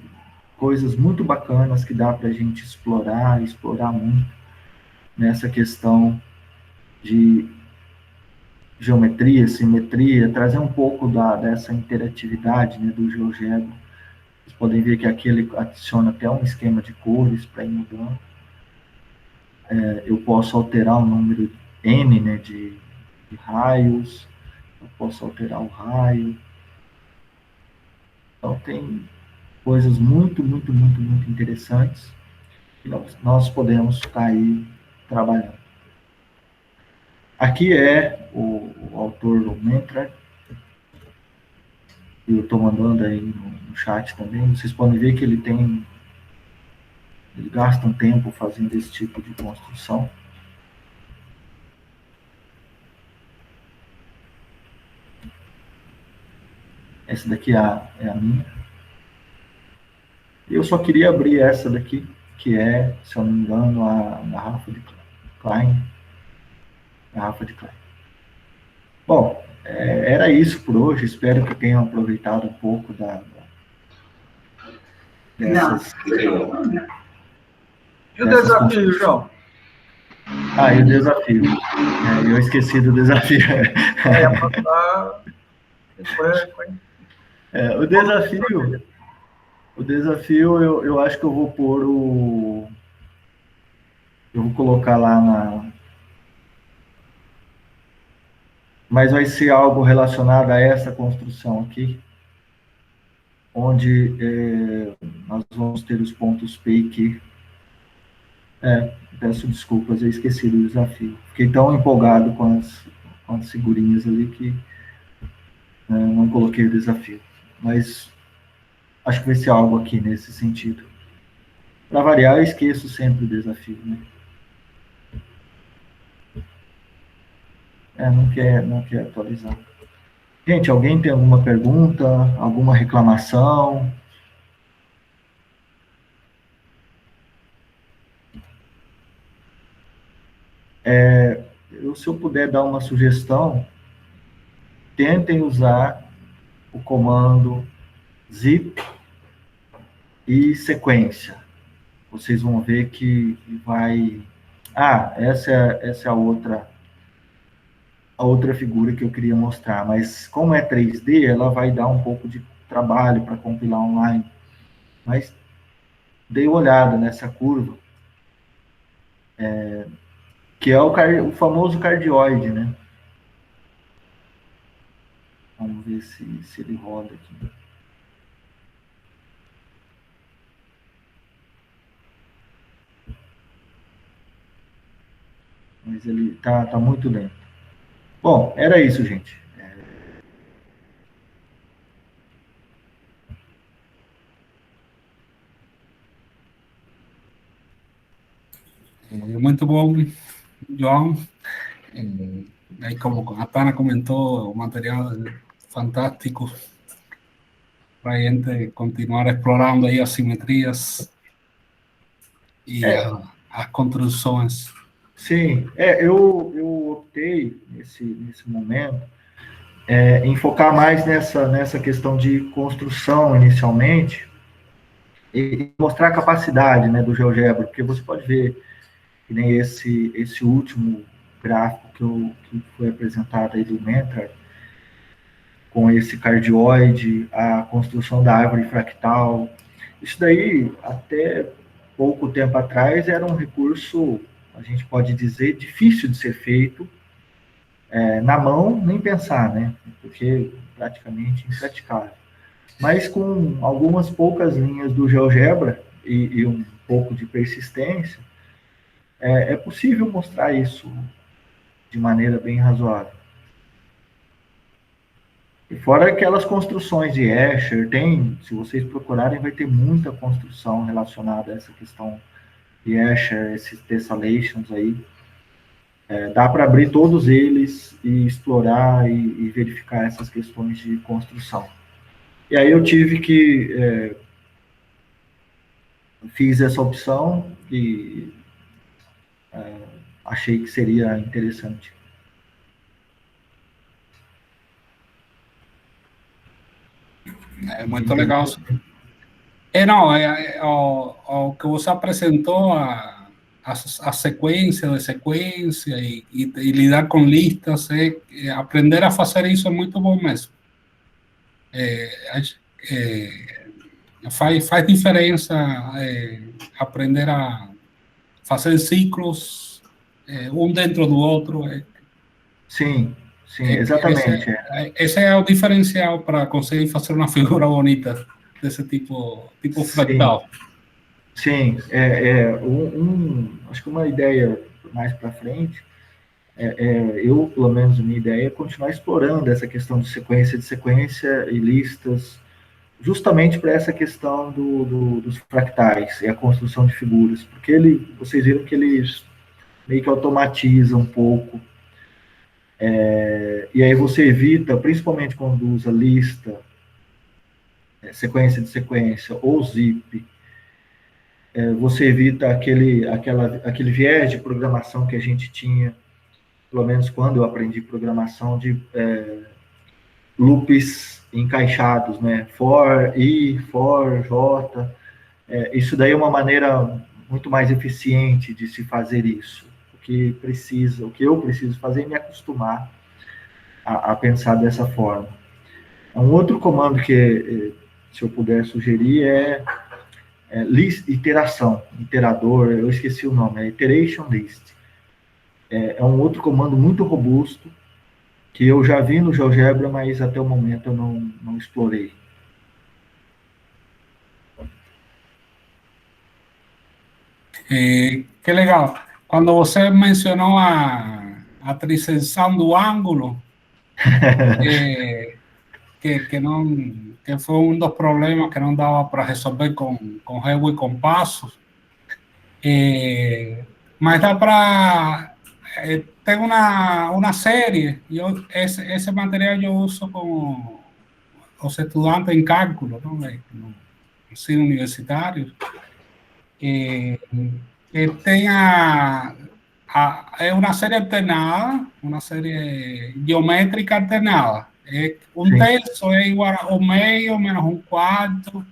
coisas muito bacanas que dá para a gente explorar muito nessa questão de geometria, simetria, trazer um pouco dessa interatividade, né, do GeoGebra. Vocês podem ver que aqui ele adiciona até um esquema de cores para ir mudando. Eu posso alterar o número N, né, de raios, eu posso alterar o raio. Então tem coisas muito interessantes que nós podemos estar aí trabalhando. Aqui é o autor do Mentra. Eu estou mandando aí no chat também. Vocês podem ver que ele gasta um tempo fazendo esse tipo de construção. Essa daqui é a minha. Eu só queria abrir essa daqui, que é, se eu não me engano, a garrafa de Klein. Bom, era isso por hoje. Espero que tenham aproveitado um pouco dessas... E o desafio, João? E o desafio. Eu esqueci do desafio. O desafio, eu acho que eu vou pôr eu vou colocar lá mas vai ser algo relacionado a essa construção aqui, onde nós vamos ter os pontos P e Q. Peço desculpas, eu esqueci do desafio. Fiquei tão empolgado com as figurinhas ali que não coloquei o desafio. Mas acho que vai ser algo aqui nesse sentido. Para variar, eu esqueço sempre o desafio, né? não quer atualizar. Gente, alguém tem alguma pergunta, alguma reclamação? Se eu puder dar uma sugestão, tentem usar o comando zip e sequência. Vocês vão ver que vai... essa é a outra figura que eu queria mostrar, mas como é 3D, ela vai dar um pouco de trabalho para compilar online. Mas dei uma olhada nessa curva, que é o famoso cardioide, né? Vamos ver se ele roda aqui. Mas ele tá muito lento. Bom, era isso, gente. Muito bom, João. Aí, como a Tana comentou, o material fantástico para a gente continuar explorando aí as simetrias e as construções. Sim, eu optei nesse momento em focar mais nessa questão de construção inicialmente e mostrar a capacidade, né, do GeoGebra, porque você pode ver que nem esse último gráfico que foi apresentado aí do Mentor, com esse cardioide, a construção da árvore fractal. Isso daí, até pouco tempo atrás, era um recurso, a gente pode dizer, difícil de ser feito na mão, nem pensar, né? Porque praticamente impraticável. Mas com algumas poucas linhas do GeoGebra e um pouco de persistência, é possível mostrar isso de maneira bem razoável. E fora aquelas construções de Escher, se vocês procurarem, vai ter muita construção relacionada a essa questão de Escher, esses tessellations aí. Dá para abrir todos eles e explorar e verificar essas questões de construção. E aí eu tive que... fiz essa opção e achei que seria interessante. É muito legal. Não, o que você apresentou, a sequência de sequência e lidar com listas, aprender a fazer isso é muito bom mesmo. Faz diferença aprender a fazer ciclos um dentro do outro. Sim, exatamente. Esse é o diferencial para conseguir fazer uma figura bonita desse tipo fractal. Sim, acho que uma ideia mais para frente, eu, pelo menos, minha ideia é continuar explorando essa questão de sequência e listas, justamente para essa questão dos fractais e a construção de figuras, porque vocês viram que eles meio que automatizam um pouco, e aí você evita, principalmente quando usa lista, sequência de sequência ou zip, você evita aquele viés de programação que a gente tinha, pelo menos quando eu aprendi programação, de loops encaixados, né? For, I, for, J. Isso daí é uma maneira muito mais eficiente de se fazer isso. O que eu preciso fazer é me acostumar a pensar dessa forma. Um outro comando que, se eu puder sugerir, list, iterador, eu esqueci o nome, é iteration list. É um outro comando muito robusto, que eu já vi no GeoGebra, mas até o momento eu não explorei. Que legal. Quando você mencionou a trisecção do ângulo, que foi um dos problemas que não dava para resolver com régua e compasso, mas dá para tengo una serie, ese material yo uso como los estudiantes en cálculo, ¿no? Sí, universitarios, que tenga, es una serie alternada, una serie geométrica alternada. Un tercio es igual a un medio menos un cuarto,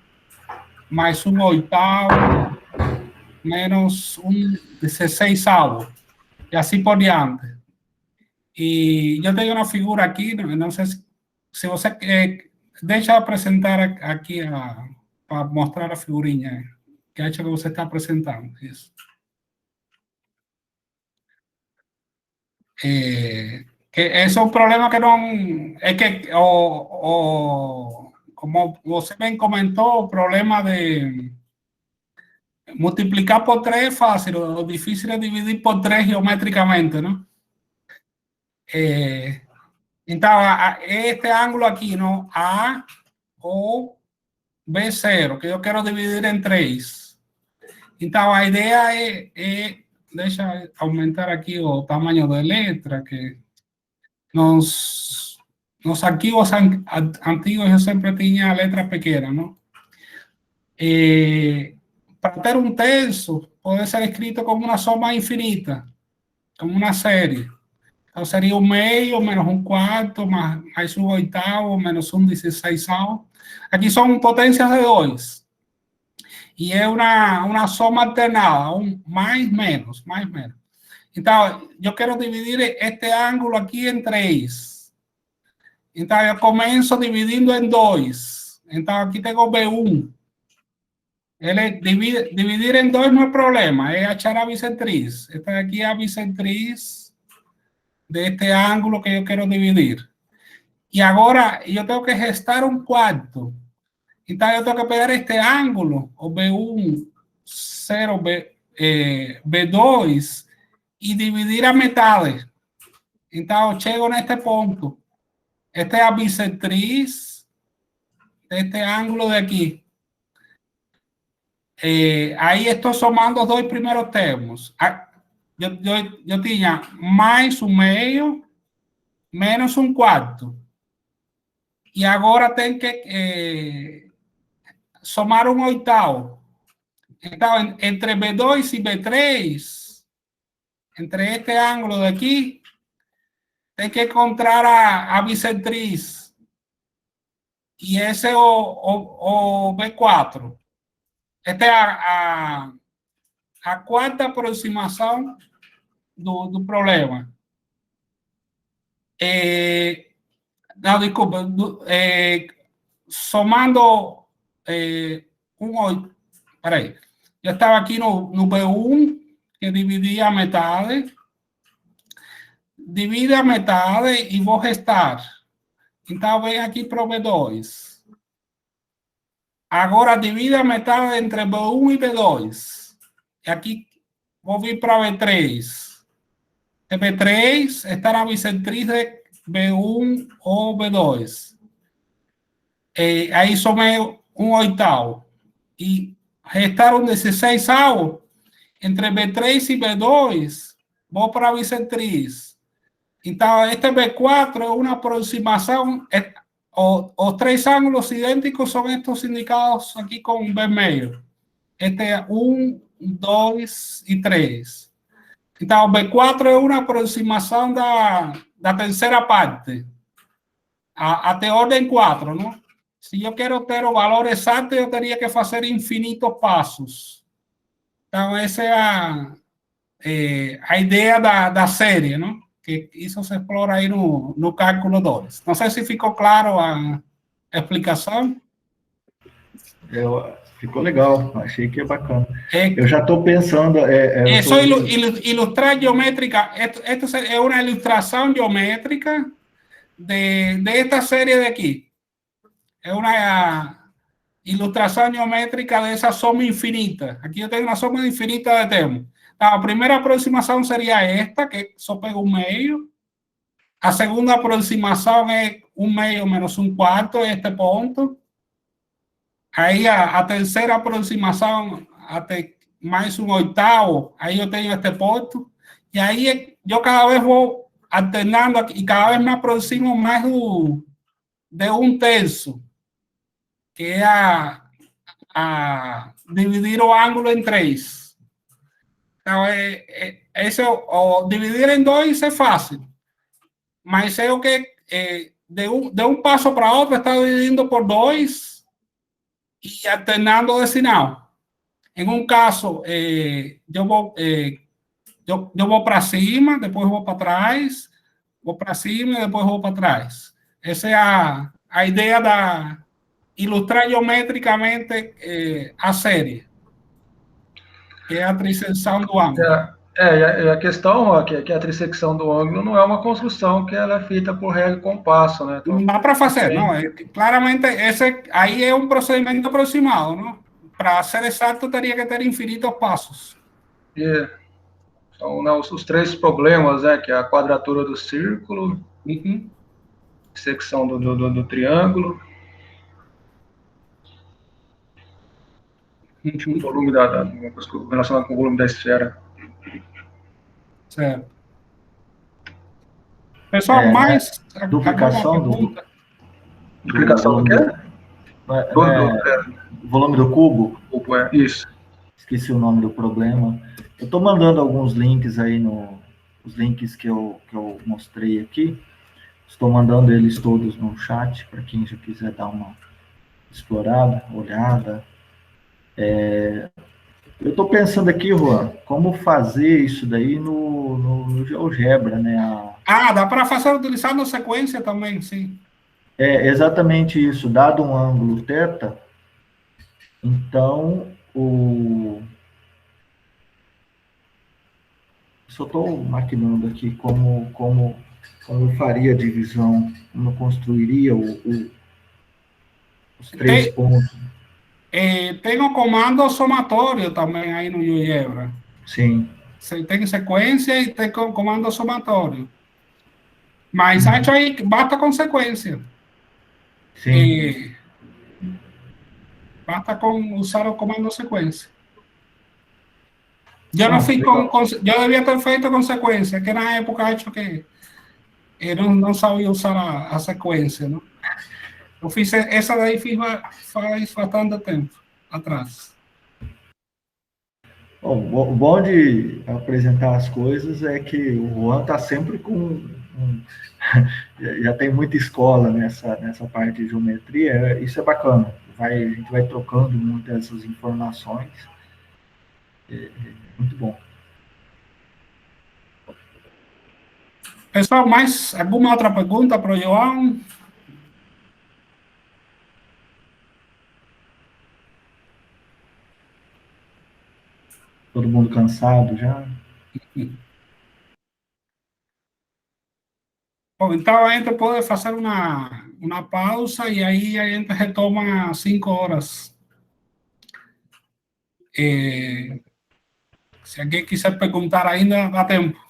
más un octavo, menos un 16avo, y así por diante. Y yo tengo una figura aquí, no sé si usted deja presentar aquí para mostrar la figurina que ha hecho que usted está presentando. Que es un problema que no es que como usted me comentó, problema de multiplicar por 3 es fácil, lo difícil es dividir por 3 geométricamente, ¿no? Entonces, este ángulo aquí, ¿no? A o B0, que yo quiero dividir en 3. Entonces, la idea es deja aumentar aquí el tamaño de letra, que los archivos antiguos yo siempre tenía letras pequeñas, ¿no? Para tener un tercio puede ser escrito como una suma infinita, como una serie. Entonces sería un medio menos un cuarto más un octavo menos un 16avo. Aquí son potencias de 2 y es una suma alternada, un más menos. Entonces yo quiero dividir este ángulo aquí en 3. Entonces yo comienzo dividiendo en 2. Entonces aquí tengo B1. Dividir en 2 no es problema, es echar a bisectriz. Esta de aquí es a bisectriz de este ángulo que yo quiero dividir. Y ahora yo tengo que gestar un cuarto. Entonces yo tengo que pegar este ángulo, o B1, 0, B2, y dividir a metades. Entonces llego en este punto. Esta es la bisectriz de este ángulo de aquí. Ahí estoy sumando los 2 primeros termos. Yo tenía más un medio menos un cuarto. Y ahora tengo que sumar un octavo. Entonces, entre B2 y B3, entre este ángulo de aquí, tengo que encontrar a bisectriz. Y ese o B4. Esta é a quarta aproximação do problema. Não, desculpa. Somando peraí. Eu estava aqui no B1, que dividia a metade. Divide a metade e vou restar. Então, vem aqui para o B2. Agora divide a metade entre B1 e B2. E aqui vou vir para B3. B3 está na bisectriz de B1 ou B2. Aí somei um oitavo. E restar um 16avo entre B3 e B2. Vou para a bisectriz. Então, este B4 é uma aproximação. Os 3 ángulos idênticos são estes indicados aqui com vermelho. Este é 1, 2 e 3. Então, o B4 é uma aproximação da terceira parte, até ordem 4, não? Se eu quero ter o valor exato, eu teria que fazer infinitos passos. Então, essa é a ideia da série, não? Que isso se explora aí no cálculo 2. Não sei se ficou claro a explicação. Ficou legal, achei que é bacana. Eu já estou pensando... Isso ilustrar geométrica, esta é uma ilustração geométrica de esta série de aqui. É uma ilustração geométrica dessa soma infinita. Aqui eu tenho uma soma infinita de termos. A primeira aproximação seria esta, que só pego um meio. A segunda aproximação é um meio menos um quarto, este ponto. Aí a terceira aproximação, até mais um oitavo, aí eu tenho este ponto. Y ahí yo cada vez voy alternando y cada vez me aproximo más de un tercio, que es a dividir o ángulo en 3. Eso, o dividir en 2 es fácil, mas es que de un paso para otro está dividiendo por 2 y alternando destinado. En un caso, yo voy para cima, después voy para atrás, voy para cima y después voy para atrás. Esa es a ideia de ilustrar geometricamente a série, que é a trissecção do ângulo. E a questão é que a trissecção do ângulo não é uma construção que ela é feita por regra e compasso, né? Então, não dá para fazer, não. Claramente, aí é um procedimento aproximado, não? Para ser exato, teria que ter infinitos passos. São, né, os 3 problemas, né? Que é a quadratura do círculo, secção do triângulo, o volume relacionado com o volume da esfera. Certo. Pessoal, mais... Duplicação Duplicação do quê? Volume do cubo. Isso. Esqueci o nome do problema. Eu estou mandando alguns links aí, os links que eu mostrei aqui. Estou mandando eles todos no chat, para quem já quiser dar uma explorada, olhada. Eu estou pensando aqui, Juan, como fazer isso daí no GeoGebra, né? Dá para fazer utilizando sequência também, sim. É exatamente isso. Dado um ângulo θ, então só estou maquinando aqui como eu faria a divisão, como eu construiria os 3 pontos. Tem o comando somatório também aí no GeoGebra. Sim. Tem sequência e tem comando somatório. Mas acho aí que basta com sequência. Sim. Basta com usar o comando sequência. Eu não fiz eu devia ter feito com sequência, que na época acho que eu não sabia usar a sequência, não? Eu fiz essa daí faz bastante tempo atrás. Bom, o bom de apresentar as coisas é que o Juan está sempre com... já tem muita escola nessa parte de geometria, isso é bacana. A gente vai trocando muitas essas informações. Muito bom. Pessoal, mais alguma outra pergunta para o João? Todo mundo cansado já? Bom, então a gente pode fazer uma pausa e aí a gente retoma às 5 horas. Se alguém quiser perguntar ainda, dá tempo.